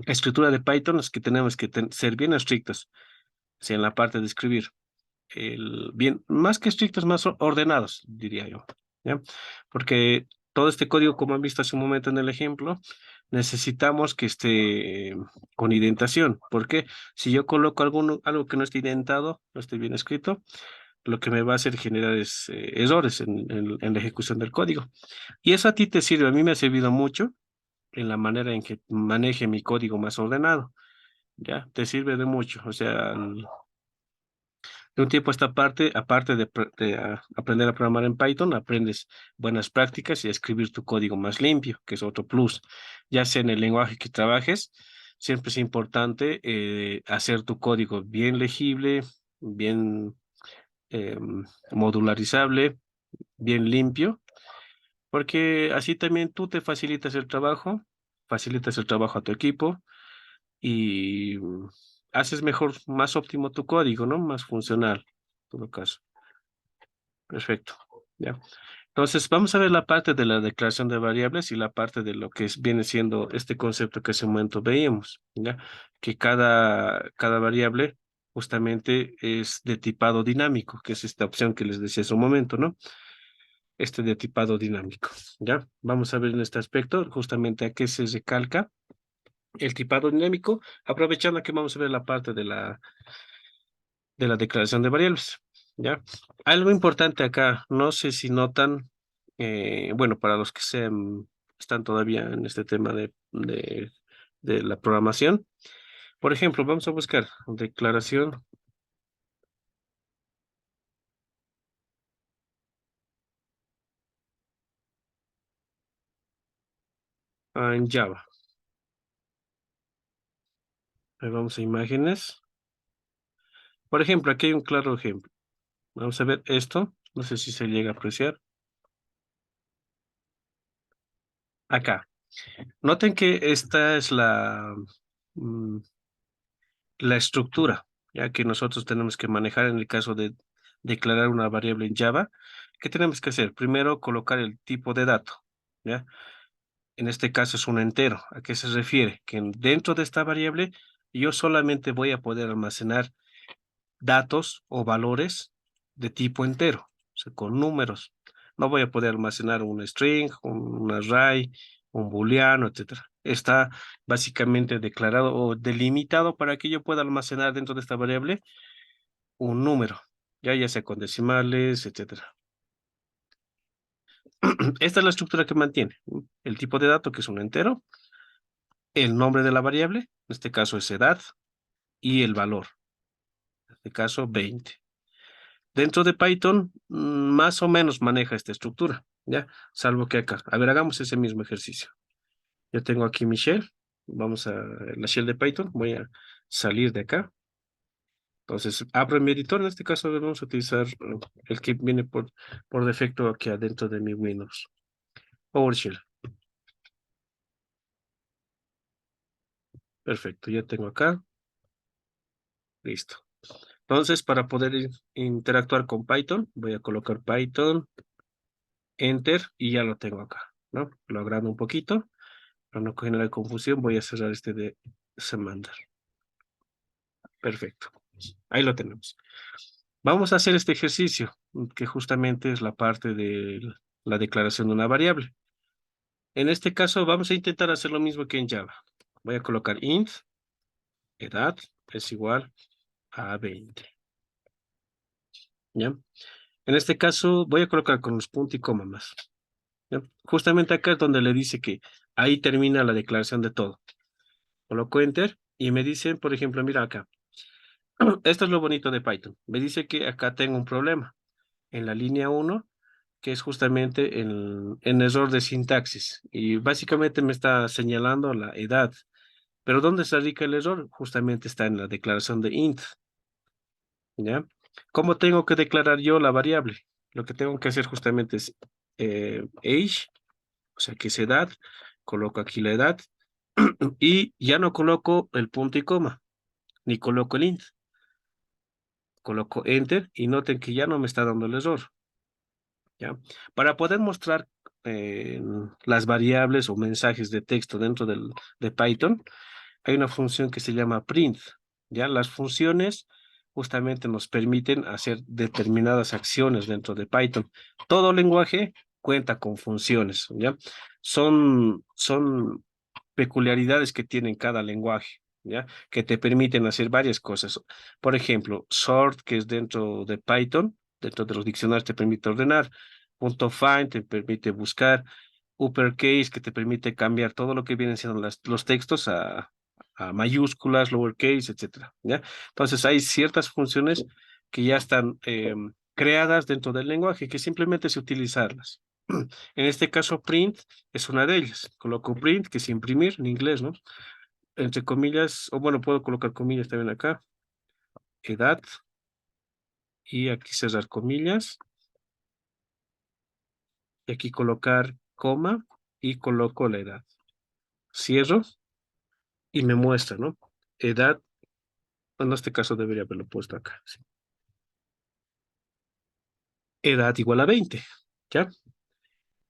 escritura de Python es que tenemos que ser bien estrictos, sí, en la parte de escribir. bien, más que estrictos, más ordenados, diría yo, ¿ya? Porque todo este código, como han visto hace un momento en el ejemplo, necesitamos que esté con indentación. Porque si yo coloco algo que no esté indentado, no esté bien escrito, lo que me va a hacer generar es errores en la ejecución del código. Y eso a ti te sirve, a mí me ha servido mucho en la manera en que maneje mi código más ordenado. Ya, te sirve de mucho. O sea, de un tiempo a esta parte, aparte de aprender a programar en Python, aprendes buenas prácticas y a escribir tu código más limpio, que es otro plus. Ya sea en el lenguaje que trabajes, siempre es importante hacer tu código bien legible, bien modularizable, bien limpio, porque así también tú te facilitas el trabajo a tu equipo y haces mejor, más óptimo tu código, ¿no? Más funcional, en todo caso. Perfecto. Ya. Entonces, vamos a ver la parte de la declaración de variables y la parte de lo que viene siendo este concepto que hace un momento veíamos, ¿ya? Que cada variable justamente es de tipado dinámico, que es esta opción que les decía hace un momento, ¿no? Este de tipado dinámico, ¿ya? Vamos a ver en este aspecto justamente a qué se recalca el tipado dinámico, aprovechando que vamos a ver la parte de la declaración de variables, ¿ya? Algo importante acá, no sé si notan, bueno, para los que están todavía en este tema de la programación, por ejemplo, vamos a buscar declaración en Java. Ahí vamos a imágenes. Por ejemplo, aquí hay un claro ejemplo. Vamos a ver esto, no sé si se llega a apreciar. Acá. Noten que esta es mm, la estructura, ya que nosotros tenemos que manejar en el caso de declarar una variable en Java. ¿Qué tenemos que hacer? Primero, colocar el tipo de dato, ¿ya? En este caso es un entero. ¿A qué se refiere? Que dentro de esta variable yo solamente voy a poder almacenar datos o valores de tipo entero, o sea, con números. No voy a poder almacenar un string, un array, un booleano, etcétera. Está básicamente declarado o delimitado para que yo pueda almacenar dentro de esta variable un número, ya sea con decimales, etcétera. Esta es la estructura que mantiene el tipo de dato, que es un entero, el nombre de la variable, en este caso es edad, y el valor, en este caso 20. Dentro de Python, más o menos maneja esta estructura, ¿ya? Salvo que acá. A ver, hagamos ese mismo ejercicio. Yo tengo aquí mi shell. Vamos a la shell de Python. Voy a salir de acá. Entonces, abro mi editor. En este caso, vamos a utilizar el que viene por defecto aquí adentro de mi Windows. PowerShell. Perfecto, ya tengo acá. Listo. Entonces, para poder interactuar con Python, voy a colocar Python, Enter, y ya lo tengo acá, ¿no? Lo agrando un poquito. Para no generar confusión, voy a cerrar este de Samander. Perfecto. Ahí lo tenemos. Vamos a hacer este ejercicio, que justamente es la parte de la declaración de una variable. En este caso, vamos a intentar hacer lo mismo que en Java. Voy a colocar int, edad es igual a 20. ¿Ya? En este caso, voy a colocar con los puntos y coma más. ¿Ya? Justamente acá es donde le dice que ahí termina la declaración de todo. Coloco enter y me dicen, por ejemplo, mira acá. Esto es lo bonito de Python. Me dice que acá tengo un problema en la línea 1, que es justamente en error de sintaxis. Y básicamente me está señalando la edad. Pero ¿dónde se radica el error? Justamente está en la declaración de int. ¿Ya? ¿Cómo tengo que declarar yo la variable? Lo que tengo que hacer justamente es age, o sea que es edad. Coloco aquí la edad. Y ya no coloco el punto y coma, ni coloco el int. Coloco enter y noten que ya no me está dando el error. ¿Ya? Para poder mostrar las variables o mensajes de texto dentro de Python, hay una función que se llama print. ¿Ya? Las funciones justamente nos permiten hacer determinadas acciones dentro de Python. Todo lenguaje cuenta con funciones, ¿ya? Son peculiaridades que tiene cada lenguaje, ¿ya? Que te permiten hacer varias cosas. Por ejemplo, sort, que es dentro de Python, dentro de los diccionarios te permite ordenar. Punto find te permite buscar. Uppercase, que te permite cambiar todo lo que vienen siendo los textos a mayúsculas, lowercase, etcétera, ¿ya? Entonces hay ciertas funciones que ya están creadas dentro del lenguaje, que simplemente es utilizarlas. En este caso, print es una de ellas. Coloco print, que es imprimir en inglés, ¿no? Entre comillas, o bueno, puedo colocar comillas también acá. Edad. Y aquí cerrar comillas. Y aquí colocar coma y coloco la edad. Cierro y me muestra, ¿no? Edad, en este caso debería haberlo puesto acá. Sí. Edad igual a 20, ¿ya?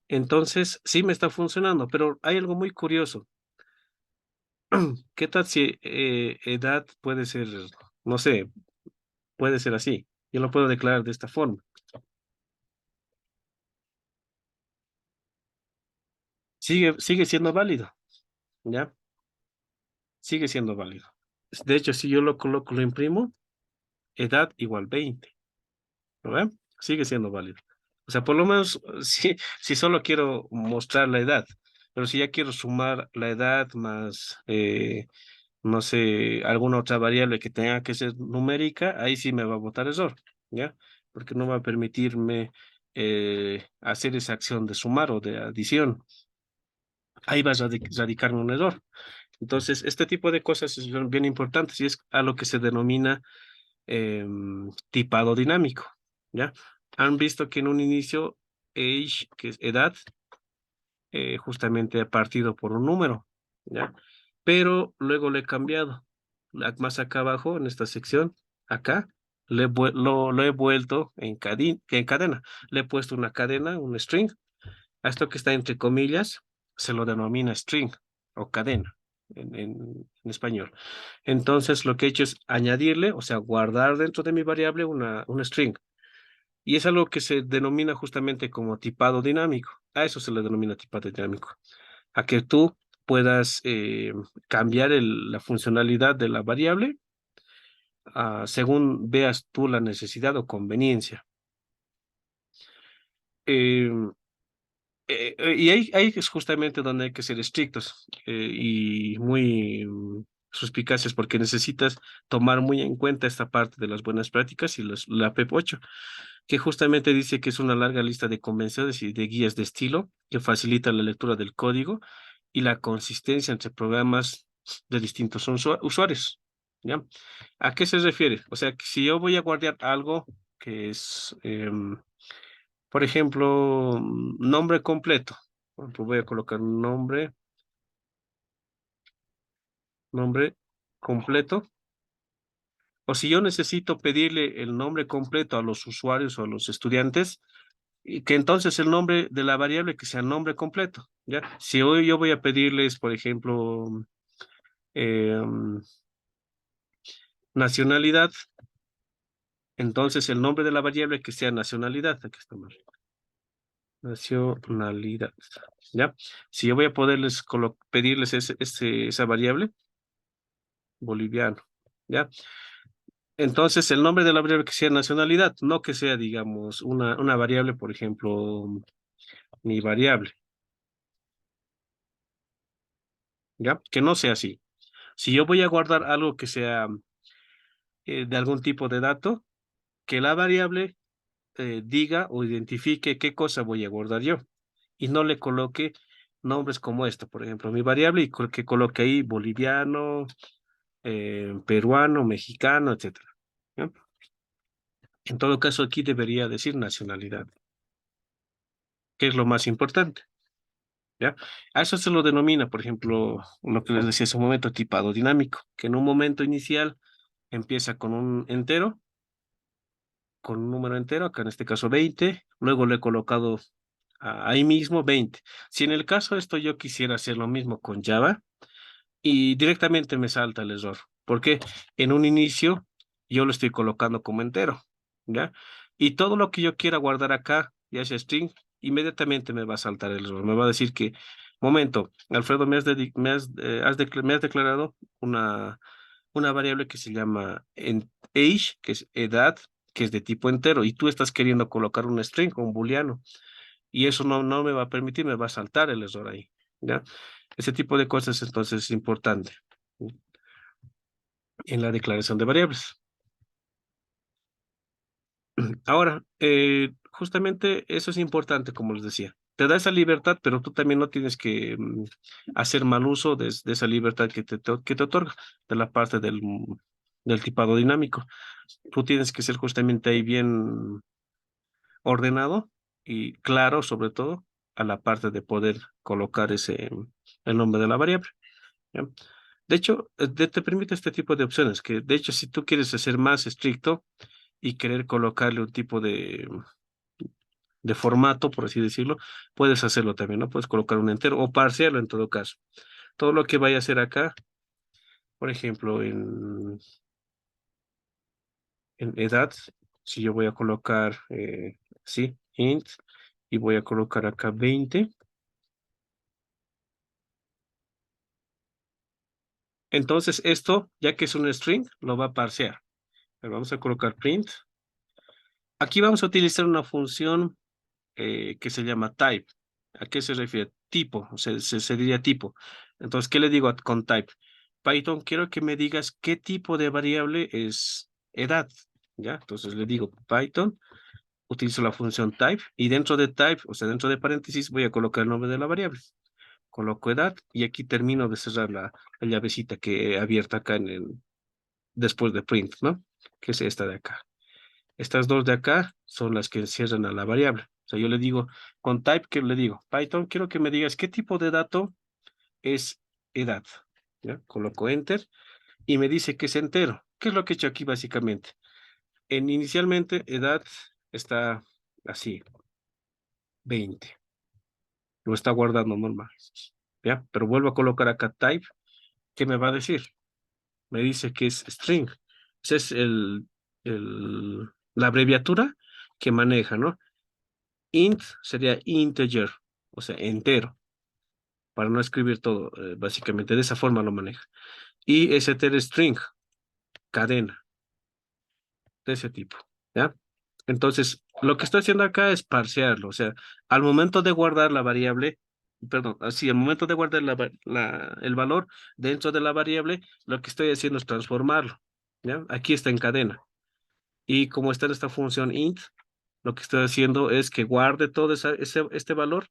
Entonces, sí me está funcionando, pero hay algo muy curioso. ¿Qué tal si edad puede ser, no sé, puede ser así? Yo lo puedo declarar de esta forma. Sigue siendo válido, ¿ya? Sigue siendo válido. De hecho, si yo lo coloco, lo imprimo, edad igual 20, ¿no ve? Sigue siendo válido. O sea, por lo menos, si solo quiero mostrar la edad, pero si ya quiero sumar la edad más, no sé, alguna otra variable que tenga que ser numérica, ahí sí me va a botar error, ¿ya? Porque no va a permitirme hacer esa acción de sumar o de adición. Ahí va a radicarme un error. Entonces, este tipo de cosas es bien importantes y es a lo que se denomina tipado dinámico, ¿ya? Han visto que en un inicio, age, que es edad, justamente ha partido por un número, ¿ya? Pero luego le he cambiado. Más acá abajo, en esta sección, acá, lo he vuelto en cadena. Le he puesto una cadena, un string. A esto que está entre comillas, se lo denomina string o cadena en español. Entonces, lo que he hecho es añadirle, o sea, guardar dentro de mi variable una string. Y es algo que se denomina justamente como tipado dinámico. A eso se le denomina tipado dinámico. A que tú puedas cambiar la funcionalidad de la variable según veas tú la necesidad o conveniencia. Eh, y ahí es justamente donde hay que ser estrictos y muy suspicaces porque necesitas tomar muy en cuenta esta parte de las buenas prácticas y la PEP 8, que justamente dice que es una larga lista de convenciones y de guías de estilo que facilita la lectura del código y la consistencia entre programas de distintos usuarios. ¿Ya? ¿A qué se refiere? O sea, que si yo voy a guardar algo que es, por ejemplo, nombre completo. Por ejemplo, voy a colocar nombre completo. O si yo necesito pedirle el nombre completo a los usuarios o a los estudiantes, y que entonces el nombre de la variable que sea nombre completo, ¿ya? Si hoy yo voy a pedirles, por ejemplo, nacionalidad, entonces el nombre de la variable que sea nacionalidad, aquí está mal. Nacionalidad, ¿ya? Si yo voy a poderles pedirles esa variable, boliviano, ¿ya? Entonces el nombre de la variable que sea nacionalidad, no que sea, digamos, una variable, por ejemplo, mi variable, ¿ya? Que no sea así. Si yo voy a guardar algo que sea de algún tipo de dato, que la variable diga o identifique qué cosa voy a guardar yo y no le coloque nombres como esto, por ejemplo, mi variable y que coloque ahí boliviano, peruano, mexicano, etcétera. ¿Ya? En todo caso, aquí debería decir nacionalidad, que es lo más importante. ¿Ya? A eso se lo denomina, por ejemplo, lo que les decía hace un momento, tipado dinámico, que en un momento inicial empieza con un entero, con un número entero, acá en este caso 20, luego le he colocado ahí mismo 20. Si en el caso de esto yo quisiera hacer lo mismo con Java y directamente me salta el error, porque en un inicio yo lo estoy colocando como entero, ¿ya? Y todo lo que yo quiera guardar acá, ya sea string, inmediatamente me va a saltar el error. Me va a decir que, momento, Alfredo, me has declarado una variable que se llama age, que es edad, que es de tipo entero, y tú estás queriendo colocar un string o un booleano, y eso no me va a permitir, me va a saltar el error ahí, ¿ya? Ese tipo de cosas entonces es importante en la declaración de variables. Ahora, justamente eso es importante, como les decía. Te da esa libertad, pero tú también no tienes que hacer mal uso de esa libertad que te otorga de la parte del tipado dinámico. Tú tienes que ser justamente ahí bien ordenado y claro, sobre todo, a la parte de poder colocar el nombre de la variable. ¿Ya? De hecho, te permite este tipo de opciones, que de hecho, si tú quieres ser más estricto y querer colocarle un tipo de formato, por así decirlo, puedes hacerlo también, ¿no? Puedes colocar un entero o parciarlo en todo caso. Todo lo que vaya a hacer acá, por ejemplo, en edad, si yo voy a colocar, sí, int, y voy a colocar acá 20, entonces esto, ya que es un string, lo va a parsear. Pero vamos a colocar print. Aquí vamos a utilizar una función que se llama type. ¿A qué se refiere? Tipo, o sea, se diría tipo. Entonces, ¿qué le digo con type? Python, quiero que me digas qué tipo de variable es edad, ¿ya? Entonces le digo Python, utilizo la función type y dentro de type, o sea, dentro de paréntesis, voy a colocar el nombre de la variable. Coloco edad y aquí termino de cerrar la llavecita que he abierto acá después de print, ¿no? Que es esta de acá. Estas dos de acá son las que encierran a la variable. O sea, yo le digo, con type, ¿qué le digo? Python, quiero que me digas qué tipo de dato es edad. ¿Ya? Coloco enter y me dice que es entero. ¿Qué es lo que he hecho aquí básicamente? Inicialmente, edad está así, 20. Lo está guardando normal. ¿Ya? Pero vuelvo a colocar acá type. ¿Qué me va a decir? Me dice que es string. Esa es la abreviatura que maneja, ¿no? Int sería integer, o sea, entero, para no escribir todo, básicamente de esa forma lo maneja. Y str string, cadena, de ese tipo, ¿ya? Entonces, lo que estoy haciendo acá es parsearlo, o sea, al momento de guardar la variable, perdón, así, al momento de guardar el valor dentro de la variable, lo que estoy haciendo es transformarlo, ¿ya? Aquí está en cadena. Y como está en esta función int, lo que estoy haciendo es que guarde todo este valor,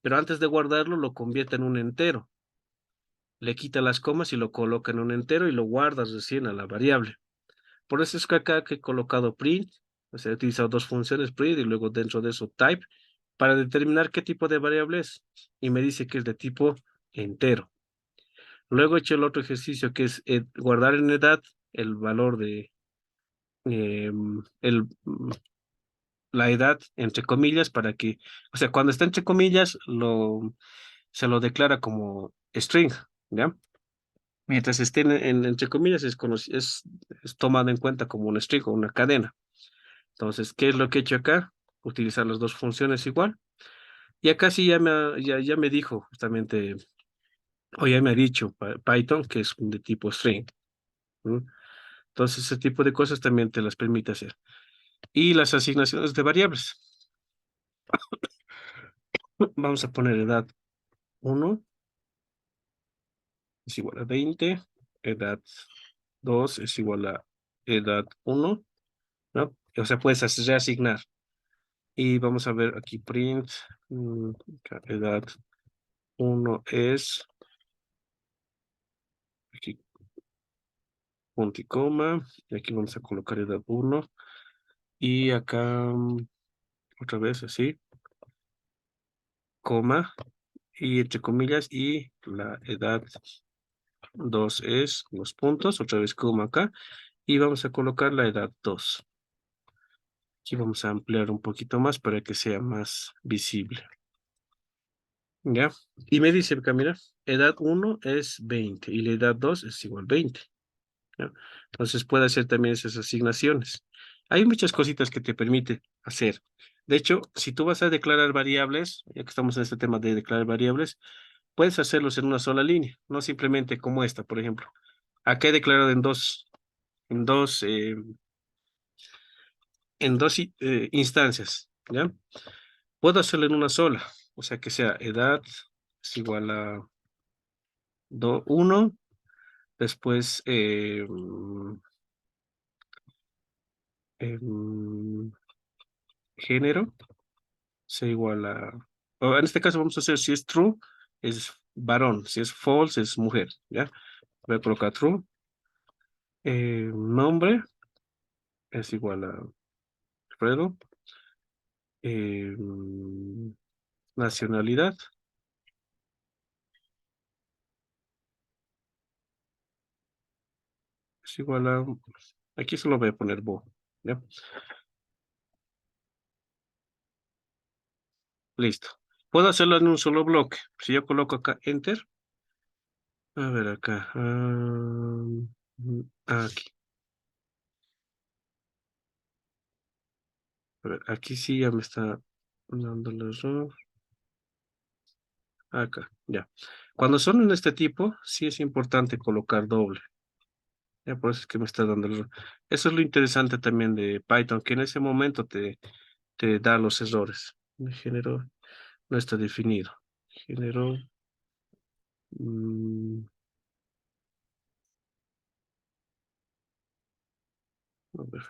pero antes de guardarlo lo convierte en un entero. Le quita las comas y lo coloca en un entero y lo guarda recién a la variable. Por eso es que acá que he colocado print, o sea, he utilizado dos funciones, print y luego dentro de eso type, para determinar qué tipo de variable es. Y me dice que es de tipo entero. Luego he hecho el otro ejercicio que es guardar en edad el valor de la edad entre comillas para que, o sea, cuando está entre comillas, se lo declara como string, ¿ya? Mientras esté entre comillas, es tomado en cuenta como un string o una cadena. Entonces, ¿qué es lo que he hecho acá? Utilizar las dos funciones igual. Y acá sí ya me dijo justamente, o ya me ha dicho Python que es de tipo string. ¿No? Entonces, ese tipo de cosas también te las permite hacer. Y las asignaciones de variables. Vamos a poner edad 1 es igual a 20, edad 2 es igual a edad 1, ¿no? O sea, puedes reasignar. Y vamos a ver aquí print, edad 1 es, aquí punto y coma, y aquí vamos a colocar edad 1, y acá otra vez así, coma, y entre comillas, y la edad 2 es los puntos, otra vez coma acá, y vamos a colocar la edad 2. Aquí vamos a ampliar un poquito más para que sea más visible. ¿Ya? Y me dice, mira, edad 1 es 20 y la edad 2 es igual a 20. ¿ya? Entonces puede hacer también esas asignaciones. Hay muchas cositas que te permite hacer. De hecho, si tú vas a declarar variables, ya que estamos en este tema de declarar variables, puedes hacerlos en una sola línea, no simplemente como esta, por ejemplo. Acá he declarado en dos, eh, instancias, ¿ya? Puedo hacerlo en una sola, o sea que sea edad es igual a 1, después género sea igual a, o en este caso vamos a hacer si es true, es varón, si es false, es mujer, ¿ya? Voy a colocar true. Nombre es igual a Alfredo. Eh, Nacionalidad es igual a, aquí solo voy a poner Bo, ¿ya? Listo. Puedo hacerlo en un solo bloque. Si yo coloco acá Enter, a ver acá, aquí. A ver, aquí sí ya me está dando el error. Acá, ya. Cuando son en este tipo, sí es importante colocar doble. Ya por eso es que me está dando el error. Eso es lo interesante también de Python, que en ese momento te da los errores. El género no está definido. Género. mm, a ver,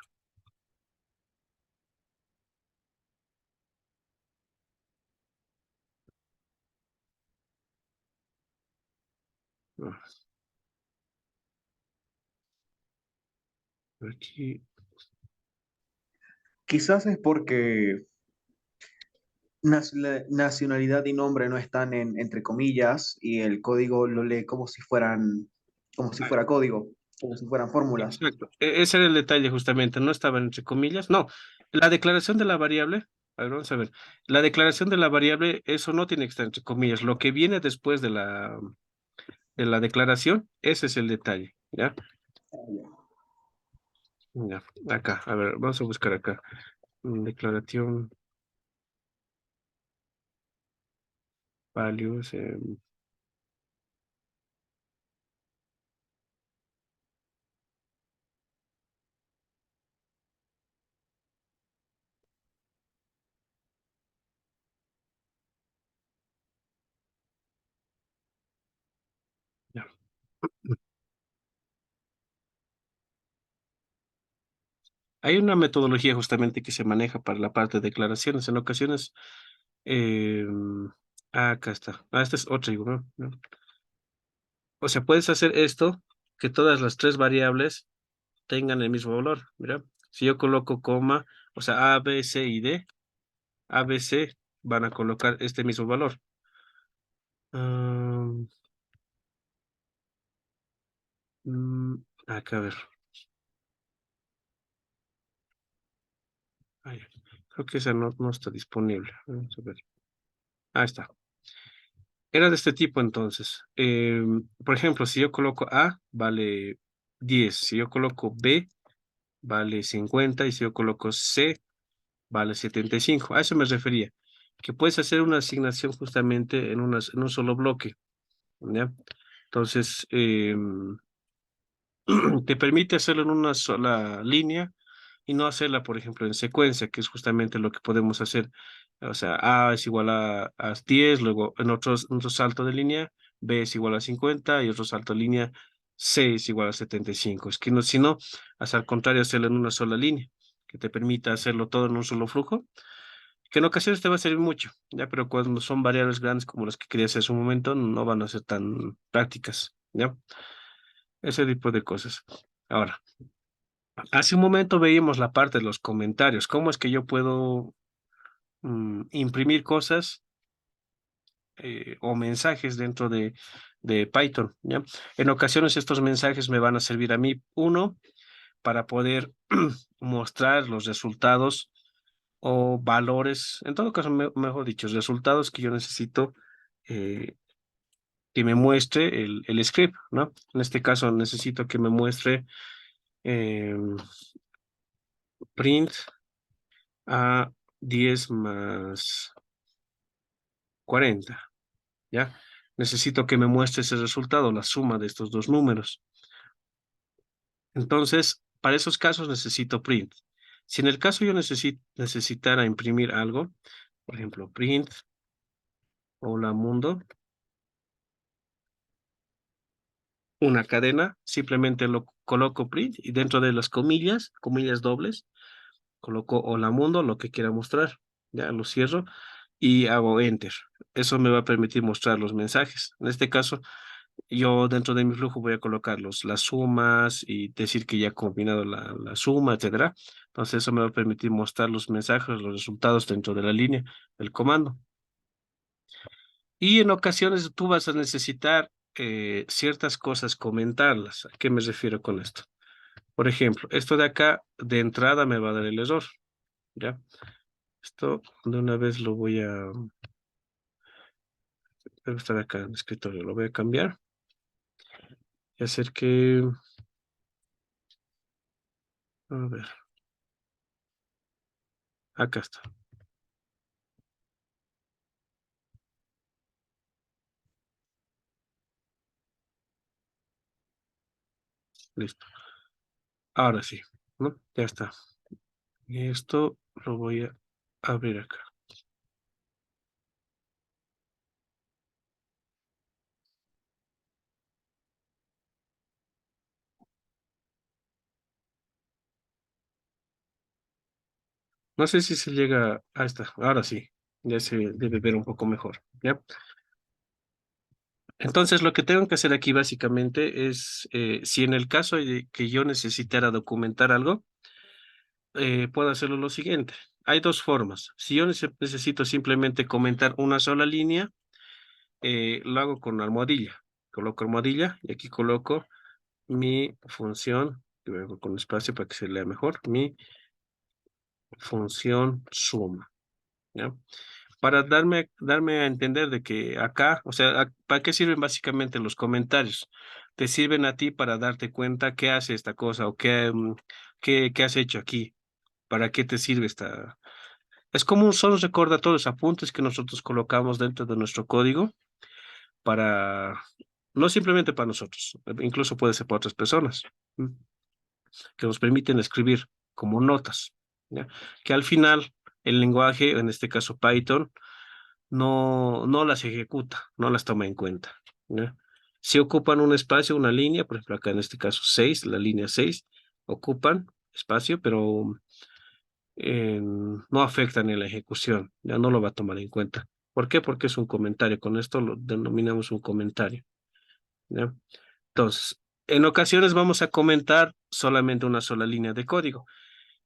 ah, aquí. Quizás es porque nacionalidad y nombre no están en, entre comillas y el código lo lee como si fueran, como si Ah, fuera código, como si fueran fórmulas. exacto. Ese era el detalle justamente. No estaba entre comillas. No. La declaración de la variable. A ver, vamos a ver. La declaración de la variable, eso no tiene que estar entre comillas. Lo que viene después de la declaración, ese es el detalle. ¿Ya? Ya, acá, a ver, vamos a buscar acá. Declaración, values. Ya. Hay una metodología justamente que se maneja para la parte de declaraciones. En ocasiones, eh, acá está. Ah, esta es otra, digo, ¿no? ¿No? O sea, puedes hacer esto, que todas las tres variables tengan el mismo valor. Mira, si yo coloco coma, o sea, A, B, C y D, A, B, C van a colocar este mismo valor. Ah, acá, a ver. Ay, creo que esa no está disponible. Vamos a ver. Ahí está. Era de este tipo entonces. Por ejemplo, si yo coloco A, vale 10. Si yo coloco B, vale 50. Y si yo coloco C, vale 75. A eso me refería. Que puedes hacer una asignación justamente en un solo bloque, ¿ya? Entonces, te permite hacerlo en una sola línea y no hacerla, por ejemplo, en secuencia, que es justamente lo que podemos hacer. O sea, A es igual a 10, luego en otro salto de línea, B es igual a 50 y otro salto de línea, C es igual a 75. Es que no, si no, hasta al contrario, hacerlo en una sola línea, que te permita hacerlo todo en un solo flujo, que en ocasiones te va a servir mucho, ya, pero cuando son variables grandes como las que quería hacer hace un momento, no van a ser tan prácticas, ¿ya? Ese tipo de cosas. Ahora, hace un momento veíamos la parte de los comentarios. ¿Cómo es que yo puedo imprimir cosas o mensajes dentro de Python? ¿Ya? En ocasiones estos mensajes me van a servir a mí, uno, para poder mostrar los resultados o valores, en todo caso, mejor dicho, resultados que yo necesito eh, que me muestre el script, ¿no? En este caso necesito que me muestre print a 10 más 40, ¿ya? Necesito que me muestre ese resultado, la suma de estos dos números. Entonces, para esos casos necesito print. Si en el caso yo necesitara imprimir algo, por ejemplo, print, hola mundo, una cadena, simplemente lo coloco print y dentro de las comillas, comillas dobles, coloco hola mundo, lo que quiera mostrar. Ya lo cierro y hago enter. Eso me va a permitir mostrar los mensajes. En este caso, yo dentro de mi flujo voy a colocar las sumas y decir que ya he combinado la suma, etcétera. Entonces eso me va a permitir mostrar los mensajes, los resultados dentro de la línea del comando. Y en ocasiones tú vas a necesitar ciertas cosas comentarlas. ¿A qué me refiero con esto? Por ejemplo, esto de acá de entrada me va a dar el error, ¿ya? Esto de una vez lo voy a... Debe estar acá en el escritorio, lo voy a cambiar y hacer que... A ver, acá está. Listo. Ahora sí, ¿no? Ya está. Y esto lo voy a abrir acá. No sé si se llega... Ahí está, ahora sí. Ya se debe ver un poco mejor, ¿ya? Entonces, lo que tengo que hacer aquí básicamente es, si en el caso de que yo necesitara documentar algo, puedo hacerlo lo siguiente. Hay dos formas. Si yo necesito simplemente comentar una sola línea, lo hago con almohadilla. Coloco almohadilla y aquí coloco mi función, y luego con espacio para que se lea mejor, mi función suma, ¿ya? Para darme a entender de que acá, o sea, ¿para qué sirven básicamente los comentarios? Te sirven a ti para darte cuenta qué hace esta cosa o qué has hecho aquí, para qué te sirve esta... Es como son los recordatorios, apuntes que nosotros colocamos dentro de nuestro código para, no simplemente para nosotros, incluso puede ser para otras personas, ¿m? Que nos permiten escribir como notas, ¿ya? Que al final el lenguaje, en este caso Python, no las ejecuta, no las toma en cuenta, ¿ya? Si ocupan un espacio, una línea, por ejemplo, acá en este caso 6, la línea 6, ocupan espacio, pero no afectan en la ejecución, ya no lo va a tomar en cuenta. ¿Por qué? Porque es un comentario, con esto lo denominamos un comentario, ¿ya? Entonces, en ocasiones vamos a comentar solamente una sola línea de código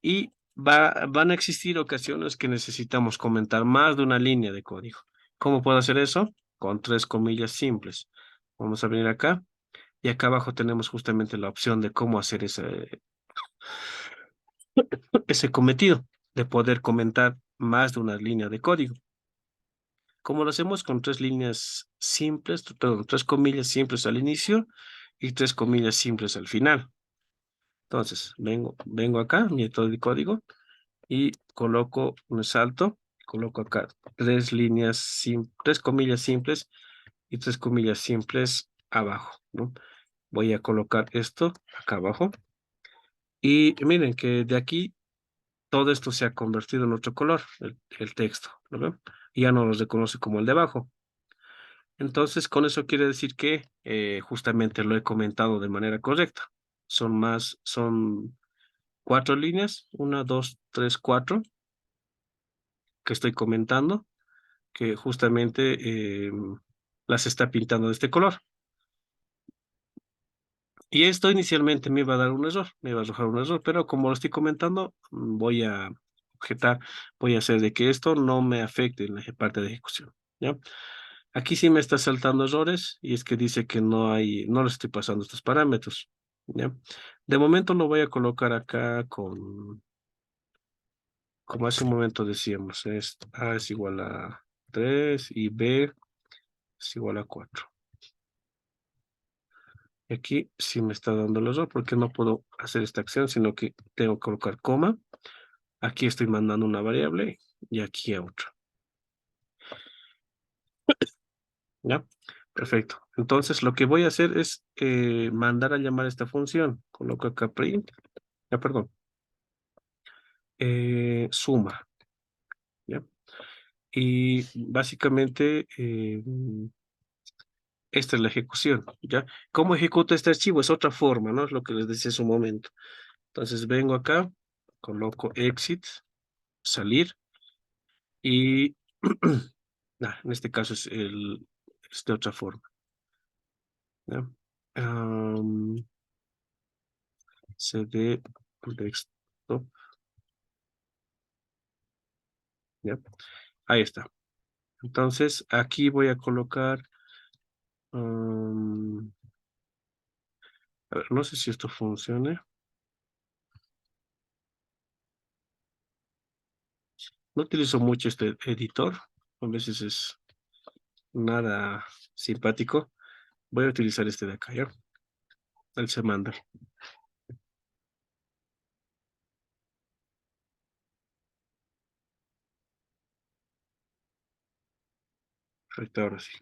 y van a existir ocasiones que necesitamos comentar más de una línea de código. ¿Cómo puedo hacer eso? Con tres comillas simples. Vamos a venir acá y acá abajo tenemos justamente la opción de cómo hacer ese cometido, de poder comentar más de una línea de código. Como lo hacemos con tres líneas simples, perdón, tres comillas simples al inicio y tres comillas simples al final. Entonces, vengo acá, método de código, y coloco un salto, coloco acá tres comillas simples y tres comillas simples abajo, ¿no? Voy a colocar esto acá abajo y miren que de aquí todo esto se ha convertido en otro color, el texto, ¿lo ven? Y ya no los reconoce como el de abajo. Entonces, con eso quiere decir que justamente lo he comentado de manera correcta. Son cuatro líneas, una, dos, tres, cuatro, que estoy comentando, que justamente las está pintando de este color. Y esto inicialmente me iba a dar un error, me iba a arrojar un error, pero como lo estoy comentando, voy a objetar, voy a hacer de que esto no me afecte en la parte de ejecución, ¿ya? Aquí sí me está saltando errores y es que dice que no le estoy pasando estos parámetros, ¿ya? De momento lo voy a colocar acá como hace un momento decíamos, A es igual a 3 y B es igual a 4. Y aquí sí me está dando el error porque no puedo hacer esta acción, sino que tengo que colocar coma. Aquí estoy mandando una variable y aquí a otra. ¿Ya? Perfecto. Entonces lo que voy a hacer es mandar a llamar esta función. Coloco acá print. Ya, perdón. Suma. ¿Ya? Y básicamente esta es la ejecución. ¿Ya? ¿Cómo ejecuto este archivo? Es otra forma, ¿no? Es lo que les decía hace un momento. Entonces vengo acá, coloco exit, salir y en este caso es de otra forma. ¿Ya? CD desktop. ¿Ya? Ahí está. Entonces aquí voy a colocar, a ver, no sé si esto funcione. No utilizo mucho este editor, a veces es nada simpático. Voy a utilizar este de acá, ¿ya? El Semander. Perfecto, ahora sí.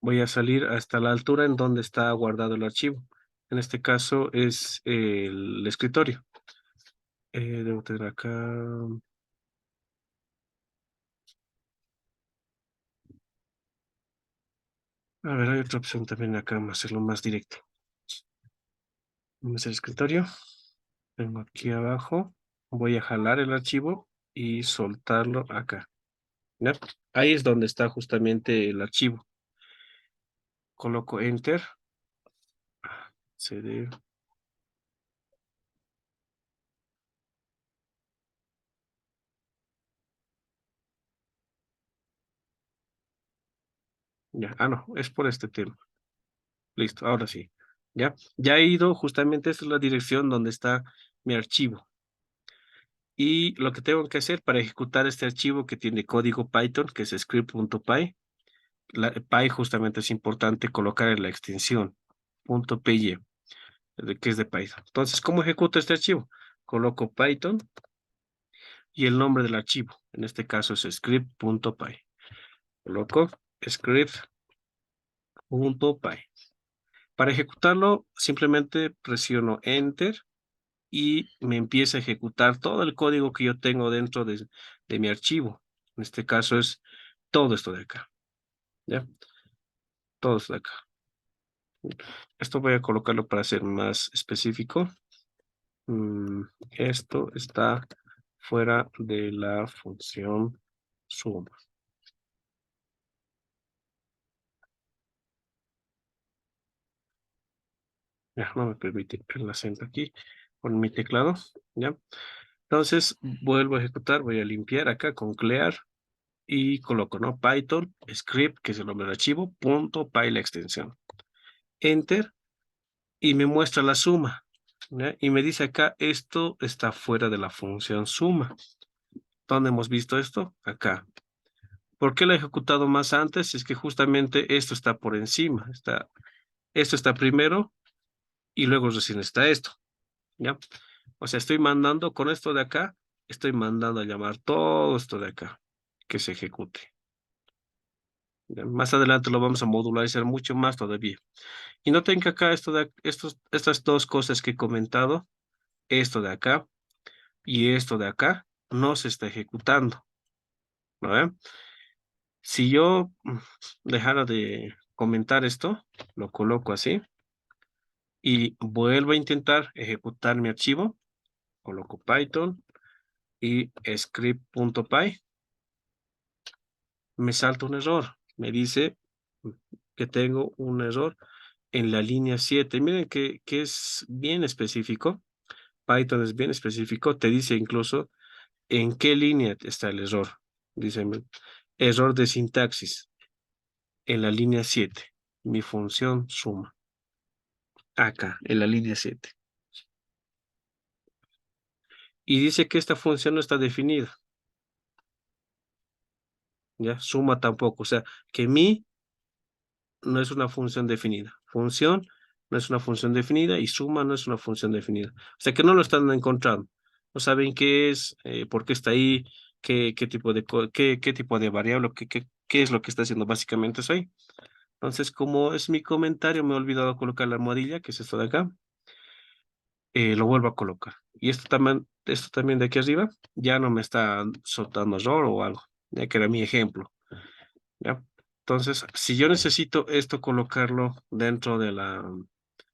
Voy a salir hasta la altura en donde está guardado el archivo. En este caso es el escritorio. Debo tener acá. A ver, hay otra opción también acá, hacerlo más directo. Vamos al escritorio. Tengo aquí abajo. Voy a jalar el archivo y soltarlo acá. ¿Ya? Ahí es donde está justamente el archivo. Coloco Enter. CD. Ya, no, es por este tema. Listo, ahora sí. Ya, ya he ido, justamente esta es la dirección donde está mi archivo. Y lo que tengo que hacer para ejecutar este archivo que tiene código Python, que es script.py, py justamente es importante colocar en la extensión .py, que es de Python. Entonces, ¿cómo ejecuto este archivo? Coloco Python y el nombre del archivo. En este caso es script.py. Coloco script.py. Para ejecutarlo, simplemente presiono Enter y me empieza a ejecutar todo el código que yo tengo dentro de mi archivo. En este caso es todo esto de acá. ¿Ya? Todo esto de acá. Esto voy a colocarlo para ser más específico. Esto está fuera de la función suma. Ya, no me permite el acento aquí con mi teclado. ¿Ya? Entonces vuelvo a ejecutar, voy a limpiar acá con clear y coloco, ¿no? Python, script, que es el nombre del archivo, .py la extensión. Enter y me muestra la suma. ¿Ya? Y me dice acá, esto está fuera de la función suma. ¿Dónde hemos visto esto? Acá. ¿Por qué lo he ejecutado más antes? Es que justamente esto está por encima. Esto está primero y luego recién está esto. ¿Ya? O sea, estoy mandando con esto de acá, estoy mandando a llamar todo esto de acá, que se ejecute. ¿Ya? Más adelante lo vamos a modularizar mucho más todavía. Y noten que acá estas dos cosas que he comentado, esto de acá y esto de acá, no se está ejecutando. ¿No ven? Si yo dejara de comentar esto, lo coloco así y vuelvo a intentar ejecutar mi archivo, coloco Python y script.py, me salta un error, me dice que tengo un error en la línea 7. Miren que es bien específico, Python es bien específico, te dice incluso en qué línea está el error. Dice error de sintaxis en la línea 7, mi función suma. Acá, en la línea 7. Y dice que esta función no está definida. ¿Ya? Suma tampoco. O sea, que mi no es una función definida. Función no es una función definida y suma no es una función definida. O sea que no lo están encontrando. No saben qué es, por qué está ahí, qué tipo de, qué tipo de variable, qué es lo que está haciendo básicamente eso ahí. Entonces, como es mi comentario, me he olvidado colocar la almohadilla, que es esto de acá, lo vuelvo a colocar. Y esto también de aquí arriba, ya no me está soltando error o algo, ya que era mi ejemplo. ¿Ya? Entonces, si yo necesito esto colocarlo dentro de la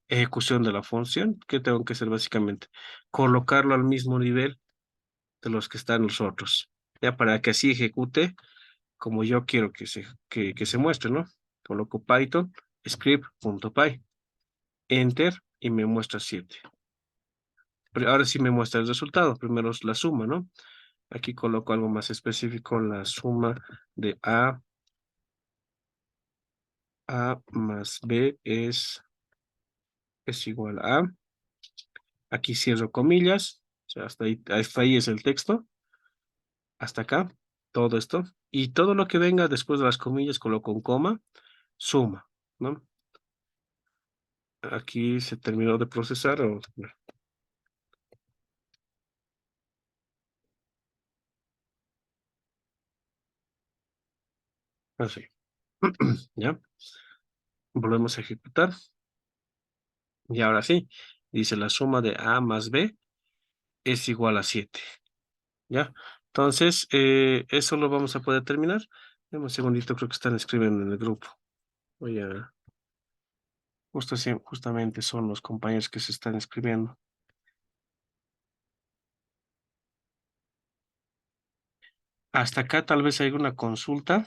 ejecución de la función, ¿qué tengo que hacer básicamente? Colocarlo al mismo nivel de los que están los otros, ya para que así ejecute como yo quiero que se muestre, ¿no? Coloco Python script.py, enter y me muestra 7. Pero ahora sí me muestra el resultado, primero es la suma, ¿no? Aquí coloco algo más específico, la suma de A más B es igual a, aquí cierro comillas, o sea, hasta ahí es el texto, hasta acá, todo esto, y todo lo que venga después de las comillas coloco un coma, suma, ¿no? Aquí se terminó de procesar, así, ¿ya? Volvemos a ejecutar, y ahora sí, dice la suma de A más B es igual a 7. ¿Ya? Entonces, eso lo vamos a poder terminar. Dame un segundito, creo que están escribiendo en el grupo. Voy a, justamente son los compañeros que se están escribiendo. Hasta acá tal vez hay alguna consulta.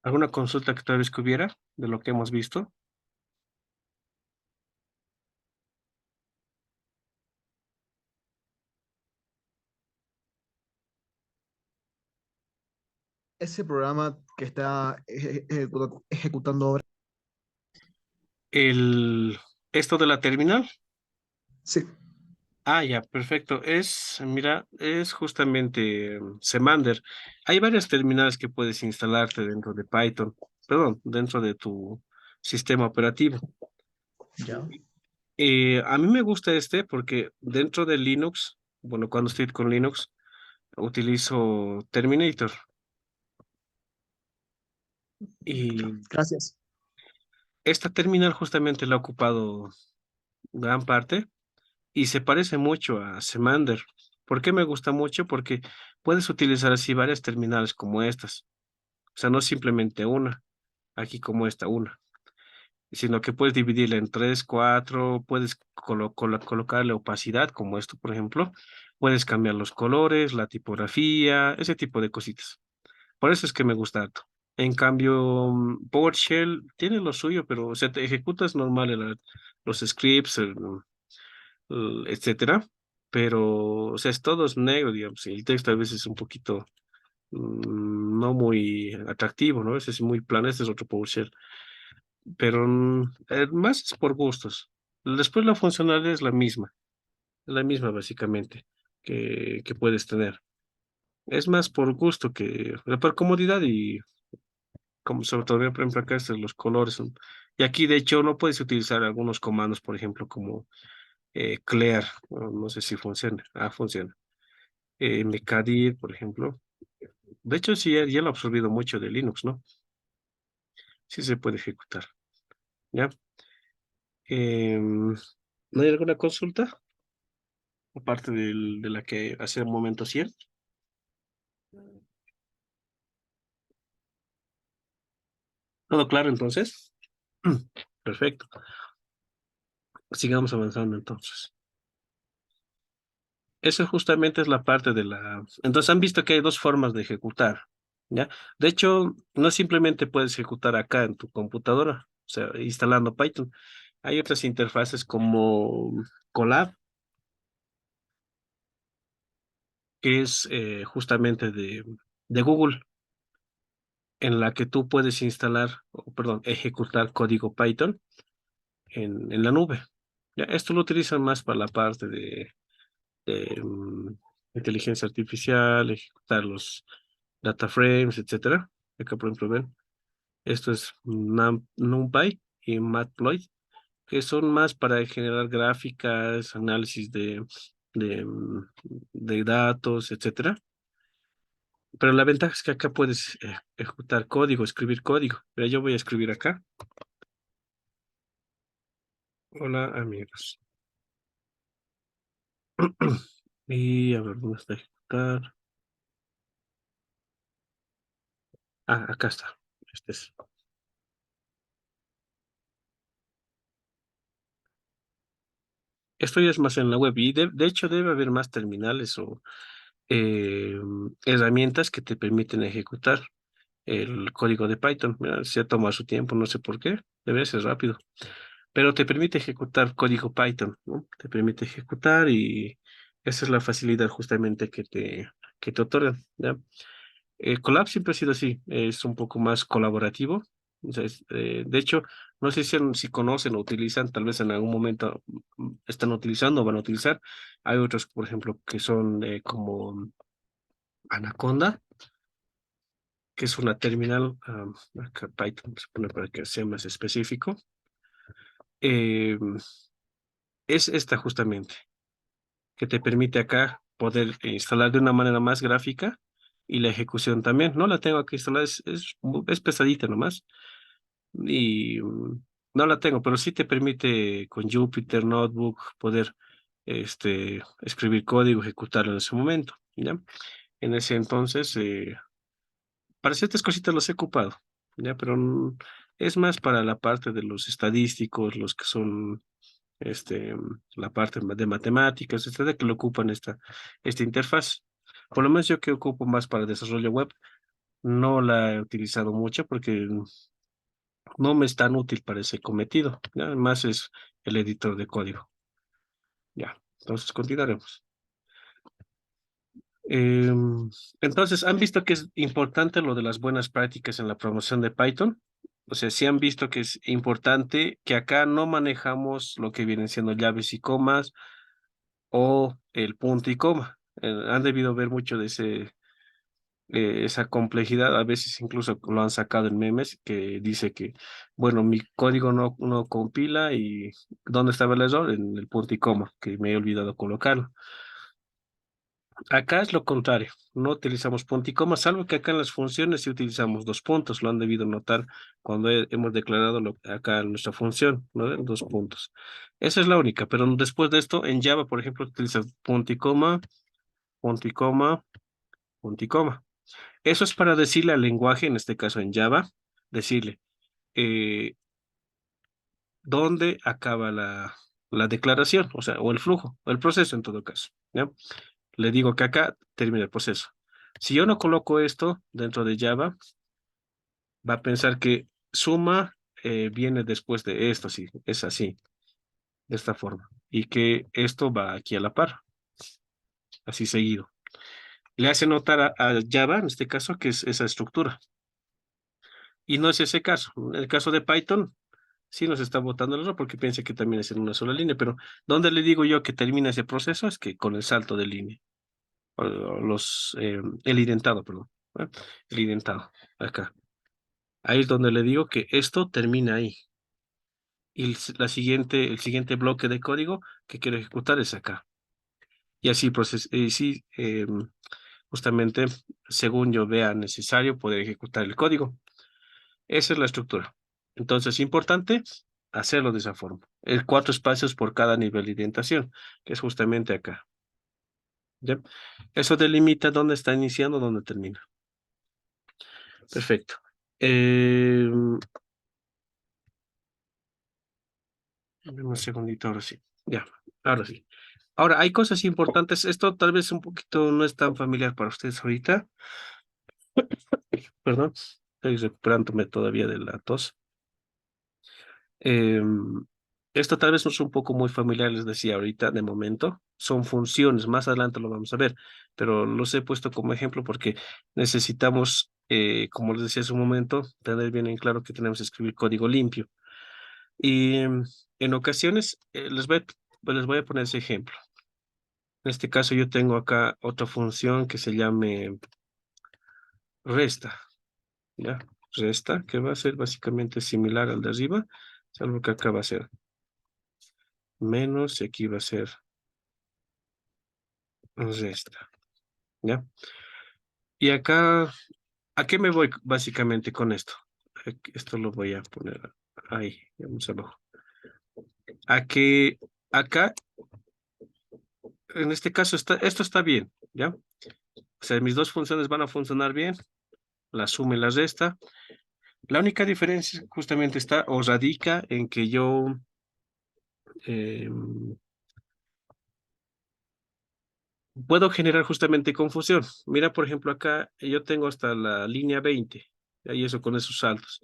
¿Alguna consulta que tal vez que hubiera de lo que hemos visto? Ese programa que está ejecutando ahora. Esto de la terminal. Sí. Ah, ya, perfecto. Mira, es justamente Semander. Hay varias terminales que puedes instalarte dentro de Python, perdón, dentro de tu sistema operativo. Ya. A mí me gusta este porque dentro de Linux, bueno, cuando estoy con Linux, utilizo Terminator y Gracias. esta terminal justamente la ha ocupado gran parte y se parece mucho a Semander. ¿Por qué me gusta mucho? Porque puedes utilizar así varias terminales como estas, o sea, no simplemente una, aquí como esta, una, sino que puedes dividirla en tres, cuatro, puedes colocarle opacidad, como esto, por ejemplo, puedes cambiar los colores, la tipografía, ese tipo de cositas. Por eso es que me gusta harto. En cambio, PowerShell tiene lo suyo, pero o sea, te ejecutas normal los scripts, etcétera, pero o sea, es todo es negro, digamos, y el texto a veces es un poquito no muy atractivo, ¿no? Ese es muy plano, este es otro PowerShell pero más es por gustos. Después la funcionalidad es la misma básicamente que puedes tener. Es más por gusto que por comodidad y como sobre todo, por ejemplo, acá los colores son. Y aquí, de hecho, no puedes utilizar algunos comandos, por ejemplo, como clear, no sé si funciona. Ah, funciona. Mkdir, por ejemplo. De hecho, sí, ya lo he absorbido mucho de Linux, ¿no? Sí se puede ejecutar. ¿Ya? ¿No hay alguna consulta? Aparte de la que hace un momento sí. ¿Todo claro entonces? Perfecto. Sigamos avanzando entonces. Eso justamente es la parte de la... Entonces han visto que hay dos formas de ejecutar, ¿ya? De hecho, no simplemente puedes ejecutar acá en tu computadora, o sea, instalando Python. Hay otras interfaces como Colab, que es justamente de Google, en la que tú puedes instalar, o, perdón, ejecutar código Python en la nube. Ya, esto lo utilizan más para la parte de inteligencia artificial, ejecutar los data frames, etcétera. Acá, por ejemplo, ven, esto es NumPy y Matplotlib, que son más para generar gráficas, análisis de datos, etcétera. Pero la ventaja es que acá puedes ejecutar código, escribir código. Mira, yo voy a escribir acá. Hola, amigos. Y a ver, ¿dónde está ejecutar? Ah, acá está. Este es. Esto ya es más en la web y de hecho debe haber más terminales o eh, herramientas que te permiten ejecutar el código de Python. Mira, se ha tomado su tiempo, no sé por qué, debe ser rápido, pero te permite ejecutar código Python, ¿no? Te permite ejecutar y esa es la facilidad justamente que te otorgan, ¿ya? Colab siempre ha sido así, es un poco más colaborativo. O sea, de hecho, no sé si conocen o utilizan, tal vez en algún momento están utilizando o van a utilizar. Hay otros, por ejemplo, que son como Anaconda, que es una terminal, acá Python se pone para que sea más específico. Eh, es esta justamente, que te permite acá poder instalar de una manera más gráfica y la ejecución también. No la tengo aquí instalada, es pesadita nomás y no la tengo, pero sí te permite con Jupyter Notebook poder escribir código, ejecutarlo en ese momento, ¿ya? En ese entonces, para ciertas cositas los he ocupado, ¿ya? Pero es más para la parte de los estadísticos, los que son la parte de matemáticas, etcétera, que lo ocupan esta interfaz. Por lo menos yo que ocupo más para desarrollo web, no la he utilizado mucho porque no me es tan útil para ese cometido. ¿Ya? Además es el editor de código. Ya, entonces continuaremos. Entonces, ¿han visto que es importante lo de las buenas prácticas en la promoción de Python? O sea, sí han visto que es importante que acá no manejamos lo que vienen siendo llaves y comas o el punto y coma. Han debido ver mucho de esa complejidad, a veces incluso lo han sacado en memes que dice que, bueno, mi código no compila y ¿dónde estaba el error? En el punto y coma, que me he olvidado colocarlo. Acá es lo contrario, no utilizamos punto y coma, salvo que acá en las funciones sí utilizamos dos puntos, lo han debido notar cuando hemos declarado acá nuestra función, ¿no? Dos puntos. Esa es la única, pero después de esto, en Java, por ejemplo, utilizas punto y coma, punto y coma, punto y coma. Eso es para decirle al lenguaje, en este caso en Java, decirle eh, dónde acaba la declaración, o sea, o el flujo, o el proceso en todo caso, ¿ya? Le digo que acá termina el proceso. Si yo no coloco esto dentro de Java, va a pensar que suma viene después de esto, sí, es así, de esta forma, y que esto va aquí a la par, así seguido. Le hace notar a Java, en este caso, que es esa estructura. Y no es ese caso. En el caso de Python, sí nos está botando el error porque piensa que también es en una sola línea, pero ¿dónde le digo yo que termina ese proceso? Es que con el salto de línea, o el identado, perdón, ¿eh? El identado, acá. Ahí es donde le digo que esto termina ahí. Y el siguiente bloque de código que quiero ejecutar es acá. Y así, sí, justamente, según yo vea necesario, poder ejecutar el código. Esa es la estructura. Entonces, importante hacerlo de esa forma. El 4 espacios por cada nivel de indentación, que es justamente acá. ¿Ya? Eso delimita dónde está iniciando, dónde termina. Perfecto. Un segundito, ahora sí. Ya, ahora sí. Ahora, hay cosas importantes. Esto tal vez un poquito no es tan familiar para ustedes ahorita. Perdón, estoy recuperándome todavía de la tos. Esto tal vez no es un poco muy familiar, les decía ahorita, de momento. Son funciones, más adelante lo vamos a ver, pero los he puesto como ejemplo porque necesitamos, como les decía hace un momento, tener bien en claro que tenemos que escribir código limpio. Y En ocasiones, les voy a poner ese ejemplo. En este caso yo tengo acá otra función que se llame resta, ¿ya? Resta, que va a ser básicamente similar al de arriba, salvo que acá va a ser menos y aquí va a ser resta, ¿ya? Y acá, ¿a qué me voy básicamente con esto? Esto lo voy a poner ahí, vamos abajo. A que acá, en este caso, esto está bien, ¿ya? O sea, mis dos funciones van a funcionar bien, la suma y la resta. La única diferencia justamente está o radica en que yo eh, puedo generar justamente confusión. Mira, por ejemplo, acá yo tengo hasta la línea 20, y eso con esos saltos.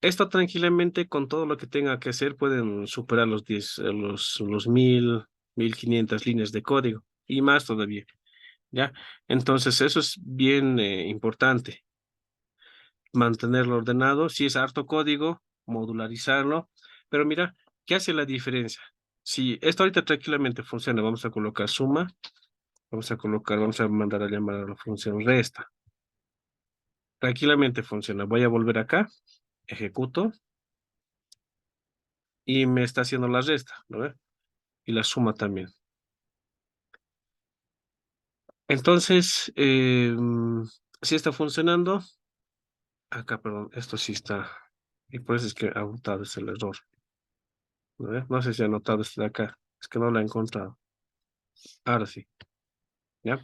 Esto tranquilamente, con todo lo que tenga que hacer, pueden superar los 10, los 1500 líneas de código y más todavía, ¿ya? Entonces, eso es bien importante, mantenerlo ordenado. Si es harto código, modularizarlo. Pero mira, ¿qué hace la diferencia? Si esto ahorita tranquilamente funciona, vamos a colocar suma, vamos a mandar a llamar a la función resta. Tranquilamente funciona. Voy a volver acá, ejecuto y me está haciendo la resta, ¿no ve? Y la suma también. Entonces, si está funcionando, acá, perdón, esto sí está, y por eso es que ha notado es el error, ¿no ve? No sé si ha notado este de acá, es que no lo he encontrado. Ahora sí, ¿ya?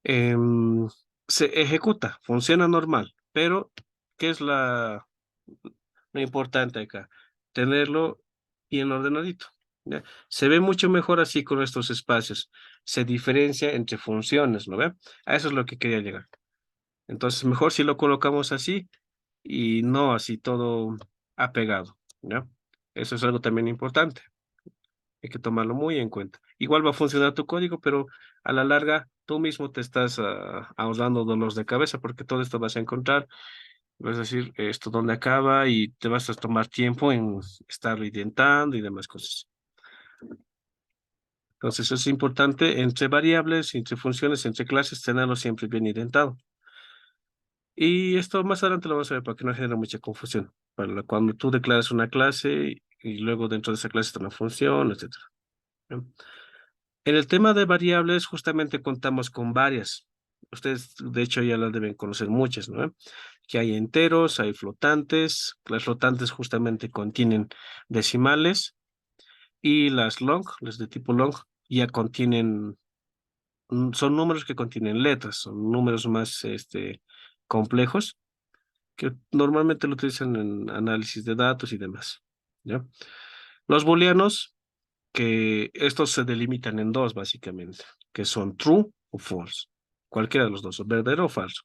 Em, Se ejecuta, funciona normal, pero ¿qué es lo importante acá? Tenerlo bien ordenadito, ¿ya? Se ve mucho mejor así con estos espacios. Se diferencia entre funciones, ¿no ve? A eso es lo que quería llegar. Entonces, mejor si lo colocamos así y no así todo apegado, ¿ya? Eso es algo también importante. Hay que tomarlo muy en cuenta. Igual va a funcionar tu código, pero a la larga tú mismo te estás ahorrando dolores de cabeza porque todo esto vas a encontrar, vas a decir esto dónde acaba y te vas a tomar tiempo en estarlo identando y demás cosas. Entonces es importante entre variables, entre funciones, entre clases, tenerlo siempre bien identado. Y esto más adelante lo vamos a ver para que no genere mucha confusión. Cuando tú declaras una clase y luego dentro de esa clase está una función, etcétera. ¿Bien? En el tema de variables, justamente contamos con varias. Ustedes, de hecho, ya las deben conocer muchas, ¿no? Que hay enteros, hay flotantes. Las flotantes justamente contienen decimales y las long, las de tipo long, ya contienen, son números que contienen letras, son números más complejos que normalmente lo utilizan en análisis de datos y demás, ¿ya? Los booleanos, que estos se delimitan en dos básicamente, que son true o false, cualquiera de los dos, o verdadero o falso.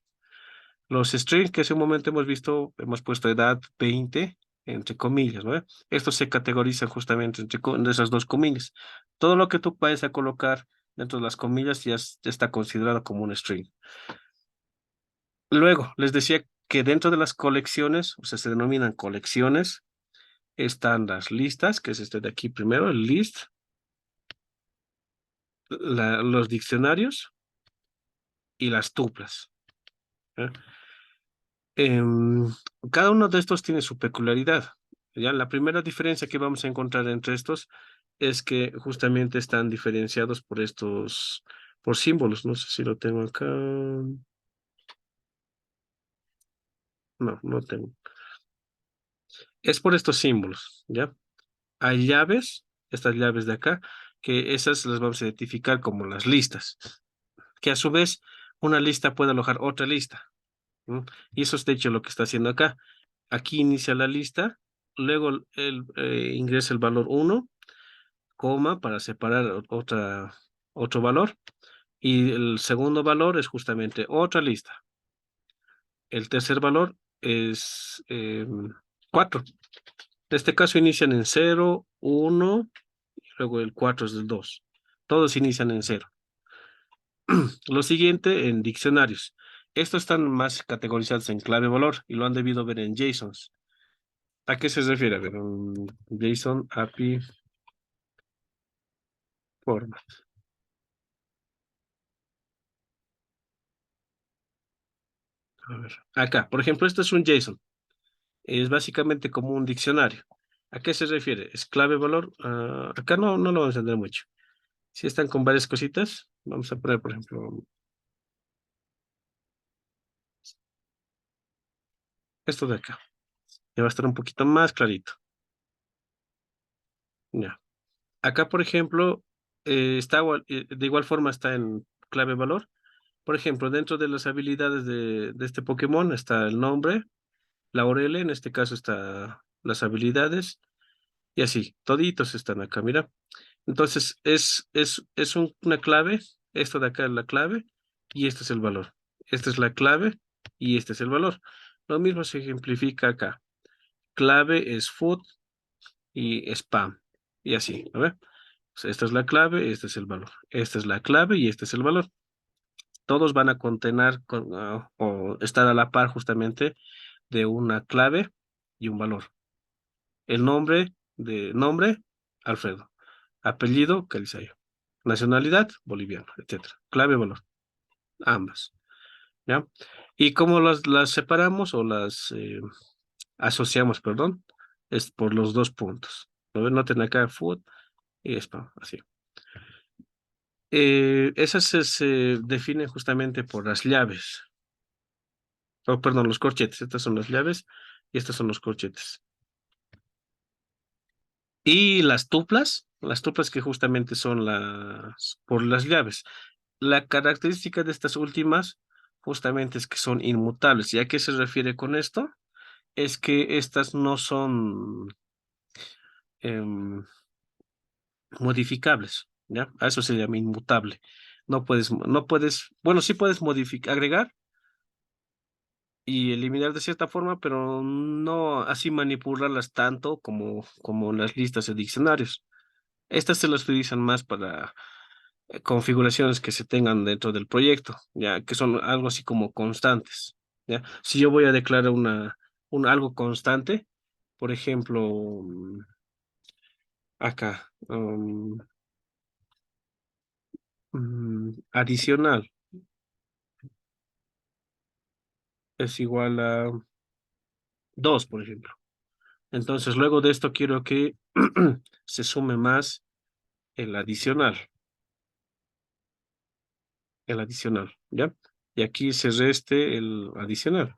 Los strings que hace un momento hemos visto, hemos puesto edad 20 entre comillas, ¿no? Estos se categorizan justamente entre esas dos comillas. Todo lo que tú vayas a colocar dentro de las comillas ya está considerado como un string. Luego, les decía que dentro de las colecciones, o sea, se denominan colecciones, están las listas, que es este de aquí primero, el list, los diccionarios y las tuplas, ¿eh? Em, Cada uno de estos tiene su peculiaridad. ¿Ya? La primera diferencia que vamos a encontrar entre estos es que justamente están diferenciados por símbolos. No sé si lo tengo acá. No, no tengo. Es por estos símbolos, ¿ya? Hay llaves, estas llaves de acá, que esas las vamos a identificar como las listas, que a su vez una lista puede alojar otra lista, ¿no? Y eso es de hecho lo que está haciendo acá. Aquí inicia la lista, luego ingresa el valor 1, coma, para separar otro valor, y el segundo valor es justamente otra lista. El tercer valor es 4. En este caso inician en 0, 1, y luego el 4 es el 2. Todos inician en 0. Lo siguiente en diccionarios. Estos están más categorizados en clave valor y lo han debido ver en JSONs. ¿A qué se refiere? A ver, JSON API format. A ver, acá, por ejemplo, esto es un JSON. Es básicamente como un diccionario. ¿A qué se refiere? ¿Es clave valor? Acá no lo vamos a entender mucho. Si están con varias cositas, vamos a poner, por ejemplo, esto de acá. Ya va a estar un poquito más clarito. Ya. Acá, por ejemplo, de igual forma está en clave valor. Por ejemplo, dentro de las habilidades de este Pokémon está el nombre, la URL, en este caso está las habilidades, y así, toditos están acá, mira. Entonces, una clave, esto de acá es la clave, y este es el valor. Esta es la clave, y este es el valor. Lo mismo se ejemplifica acá. Clave es food y spam, y así, a ver. Esta es la clave, este es el valor. Esta es la clave y este es el valor. Todos van a contener o estar a la par justamente de una clave y un valor. El nombre, Alfredo. Apellido, Calizayo. Nacionalidad, boliviano, etcétera. Clave, valor, ambas. ¿Ya? ¿Y cómo las separamos o las asociamos, perdón? Es por los dos puntos. ¿No ven? Noten acá food y spam, así. Esas se definen justamente por las llaves. Oh, perdón, los corchetes. Estas son las llaves y estos son los corchetes. Y las tuplas que justamente son por las llaves. La característica de estas últimas justamente es que son inmutables. ¿Y a qué se refiere con esto? Es que estas no son em, modificables, ¿ya? A eso se llama inmutable. Bueno, sí puedes modificar, agregar y eliminar de cierta forma, pero no así manipularlas tanto como las listas de diccionarios. Estas se las utilizan más para configuraciones que se tengan dentro del proyecto, ya que son algo así como constantes, ¿ya? Si yo voy a declarar algo constante, por ejemplo, acá, adicional es igual a 2, por ejemplo. Entonces, luego de esto quiero que se sume más el adicional, ¿ya? Y aquí se reste el adicional.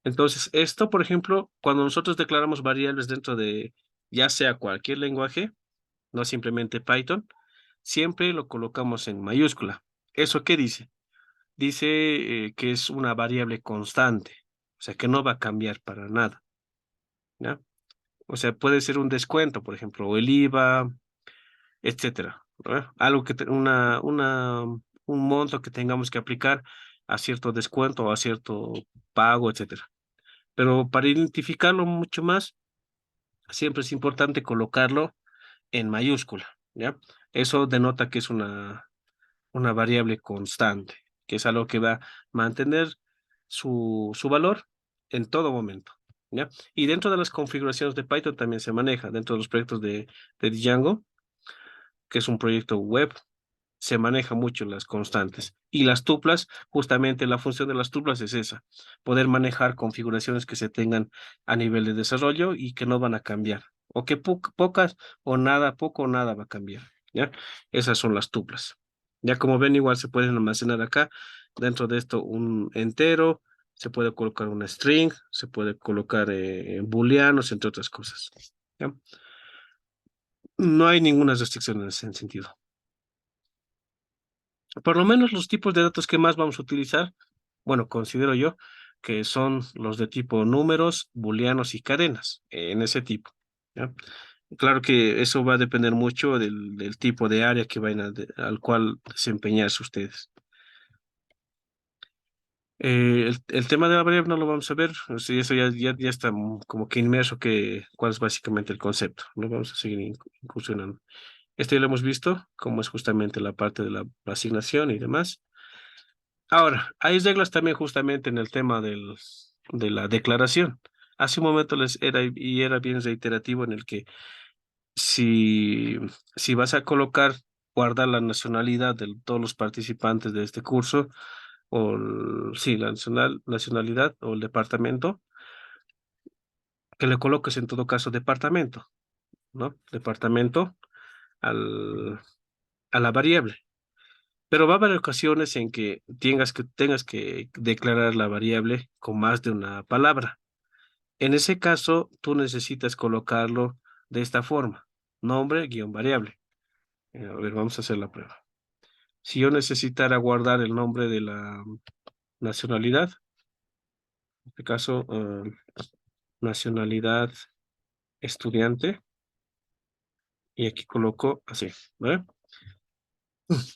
Entonces, esto, por ejemplo, cuando nosotros declaramos variables dentro de ya sea cualquier lenguaje, no simplemente Python, siempre lo colocamos en mayúscula. ¿Eso qué dice? Dice que es una variable constante, o sea, que no va a cambiar para nada, ¿ya? O sea, puede ser un descuento, por ejemplo, o el IVA, etcétera, ¿no? Algo un monto que tengamos que aplicar a cierto descuento o a cierto pago, etcétera. Pero para identificarlo mucho más, siempre es importante colocarlo en mayúscula, ¿ya? Eso denota que es una variable constante, que es algo que va a mantener su valor en todo momento, ¿ya? Y dentro de las configuraciones de Python también se maneja, dentro de los proyectos de Django, que es un proyecto web, se maneja mucho las constantes. Y las tuplas, justamente la función de las tuplas es esa, poder manejar configuraciones que se tengan a nivel de desarrollo y que no van a cambiar, o que pocas o nada, poco o nada va a cambiar, ¿ya? Esas son las tuplas. Ya como ven, igual se pueden almacenar acá, dentro de esto un entero, se puede colocar una string, se puede colocar booleanos, entre otras cosas, ¿ya? No hay ninguna restricción en ese sentido. Por lo menos los tipos de datos que más vamos a utilizar, bueno, considero yo que son los de tipo números, booleanos y cadenas, en ese tipo, ¿ya? Claro que eso va a depender mucho del tipo de área que vayan al cual desempeñarse ustedes. El tema de la variable no lo vamos a ver, o sea, eso ya está como que inmerso cuál es básicamente el concepto. No vamos a seguir incursionando. Este ya lo hemos visto, cómo es justamente la parte de la asignación y demás. Ahora, hay reglas también justamente en el tema de la declaración. Hace un momento era bien reiterativo en el que si, si vas a colocar, guardar la nacionalidad de todos los participantes de este curso, sí, la nacionalidad o el departamento, que le coloques en todo caso departamento, ¿no? Departamento al, a la variable. Pero va a haber ocasiones en que tengas que declarar la variable con más de una palabra. En ese caso, tú necesitas colocarlo de esta forma, nombre guión variable. A ver, vamos a hacer la prueba. Si yo necesitara guardar el nombre de la nacionalidad, en este caso, nacionalidad estudiante, y aquí coloco así, ¿vale?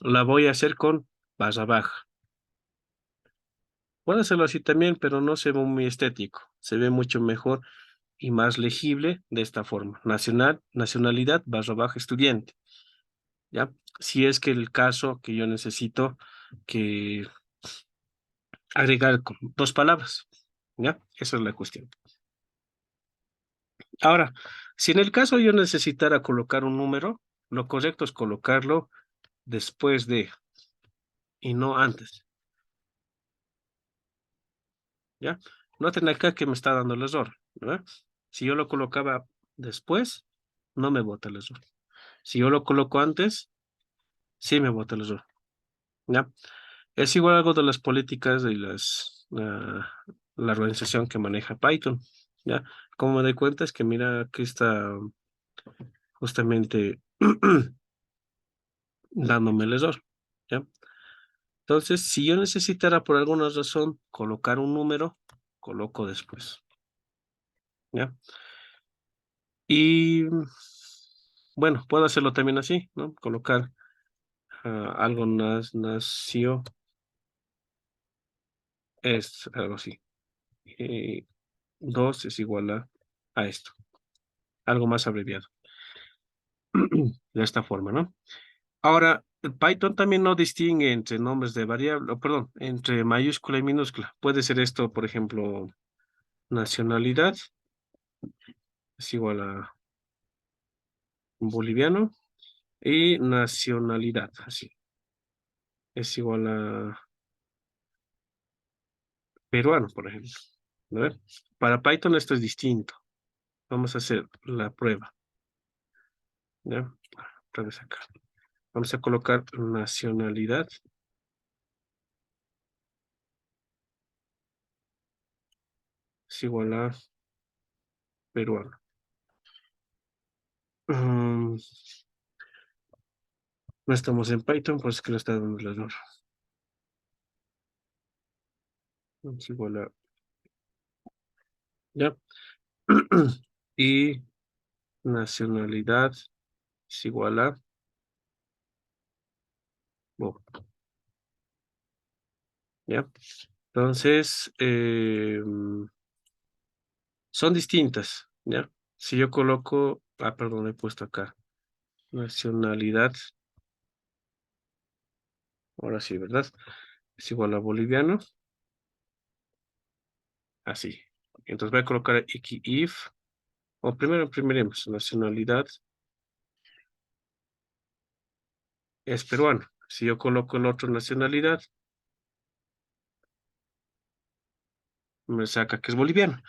La voy a hacer con barra baja. Puedo hacerlo así también, pero no se ve muy estético. Se ve mucho mejor y más legible de esta forma. Nacionalidad barra baja estudiante. ¿Ya? Si es que el caso que yo necesito que agregar con dos palabras. ¿Ya? Esa es la cuestión. Ahora, si en el caso yo necesitara colocar un número, lo correcto es colocarlo después de y no antes. ¿Ya? Noten acá que me está dando el error, ¿verdad? Si yo lo colocaba después, no me bota el error. Si yo lo coloco antes, sí me bota el error. ¿Ya? Es igual algo de las políticas de la organización que maneja Python. ¿Ya? Como me doy cuenta es que mira, aquí está justamente dándome el error. ¿Ya? Entonces, si yo necesitara por alguna razón colocar un número, coloco después. ¿Ya? Y bueno, puedo hacerlo también así, ¿no? Colocar algo nació, es algo así. Y 2 es igual a esto, algo más abreviado. De esta forma, ¿no? Ahora, el Python también no distingue entre nombres de variable, perdón, entre mayúscula y minúscula. Puede ser esto, por ejemplo, nacionalidad es igual a boliviano y nacionalidad, así, es igual a peruano, por ejemplo. ¿No? Para Python esto es distinto. Vamos a hacer la prueba. ¿Ya? Otra vez acá. Vamos a colocar nacionalidad. Es igual a peruano. No estamos en Python, pues que lo está dando el error. Es igual a... ¿Ya? Y nacionalidad es igual a... oh, ¿ya? Entonces, son distintas, ¿ya? Si yo coloco... Ah, perdón, he puesto acá. Nacionalidad. Ahora sí, ¿verdad? Es igual a boliviano. Así. Entonces voy a colocar aquí if. O primero imprimiremos nacionalidad es peruano. Si yo coloco la otra nacionalidad, me saca que es boliviano.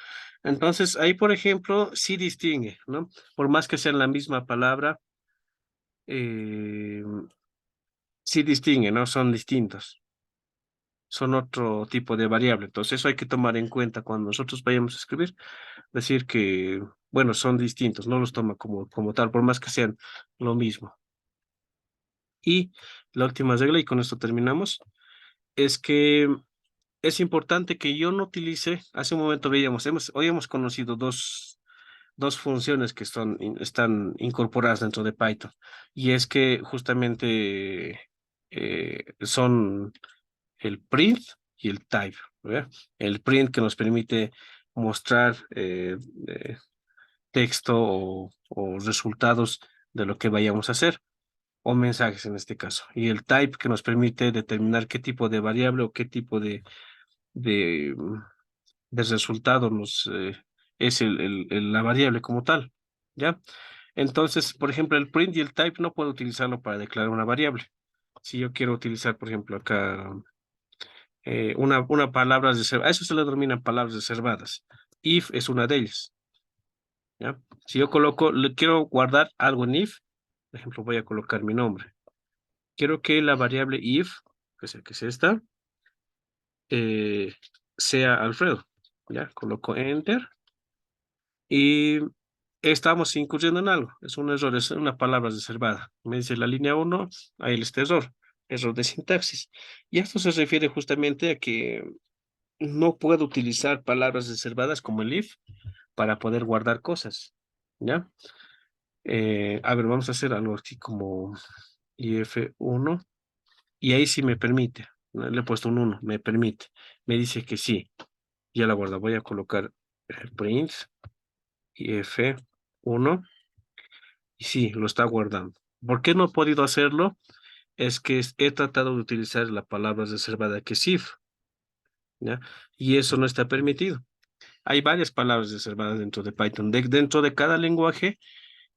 Entonces, ahí, por ejemplo, sí distingue, ¿no? Por más que sean la misma palabra, eh, sí distingue, ¿no? Son distintos. Son otro tipo de variable. Entonces, eso hay que tomar en cuenta cuando nosotros vayamos a escribir. Decir que, bueno, son distintos, no los toma como tal, por más que sean lo mismo. Y la última regla, y con esto terminamos, es que es importante que yo no utilice, hace un momento veíamos, hoy hemos conocido dos funciones que están incorporadas dentro de Python, y es que justamente son el print y el type, ¿verdad? El print que nos permite mostrar texto o resultados de lo que vayamos a hacer, o mensajes en este caso, y el type que nos permite determinar qué tipo de variable o qué tipo de, de resultado es la variable como tal, ¿ya? Entonces, por ejemplo, el print y el type no puedo utilizarlo para declarar una variable. Si yo quiero utilizar, por ejemplo, acá una palabra reservada, a eso se le denominan palabras reservadas. If es una de ellas, ¿ya? Si yo coloco, le quiero guardar algo en if, por ejemplo, voy a colocar mi nombre. Quiero que la variable if, que es esta, eh, sea Alfredo, ¿ya? Coloco enter y estamos incurriendo en algo. Es un error, es una palabra reservada. Me dice la línea 1, ahí está error de sintaxis. Y esto se refiere justamente a que no puedo utilizar palabras reservadas como el if para poder guardar cosas, ¿ya? A ver, vamos a hacer algo aquí como if1 y ahí sí me permite. ¿No? Le he puesto un 1, me permite. Me dice que sí, ya la guarda. Voy a colocar print if1 y sí, lo está guardando. ¿Por qué no he podido hacerlo? Es que he tratado de utilizar la palabra reservada que es if, ¿ya? Y eso no está permitido. Hay varias palabras reservadas dentro de Python. Dentro de cada lenguaje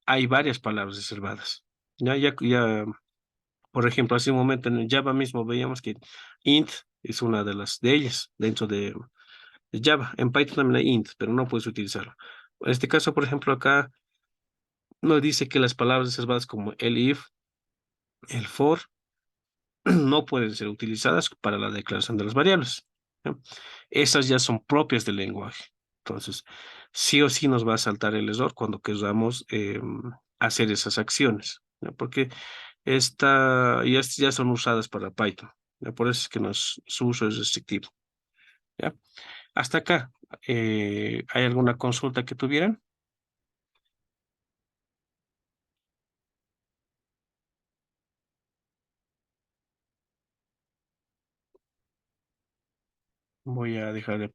hay varias palabras reservadas. Ya, por ejemplo, hace un momento en el Java mismo veíamos que int es una de las de ellas dentro de Java. En Python también hay int, pero no puedes utilizarlo. En este caso, por ejemplo, acá nos dice que las palabras reservadas como el if, el for, no pueden ser utilizadas para la declaración de las variables, ¿ya? Esas ya son propias del lenguaje. Entonces, sí o sí nos va a saltar el error cuando queramos hacer esas acciones, ¿ya? Porque ya son usadas para Python, ¿ya? Por eso es que su uso es restrictivo, ¿ya? Hasta acá, ¿hay alguna consulta que tuvieran? Voy a dejar de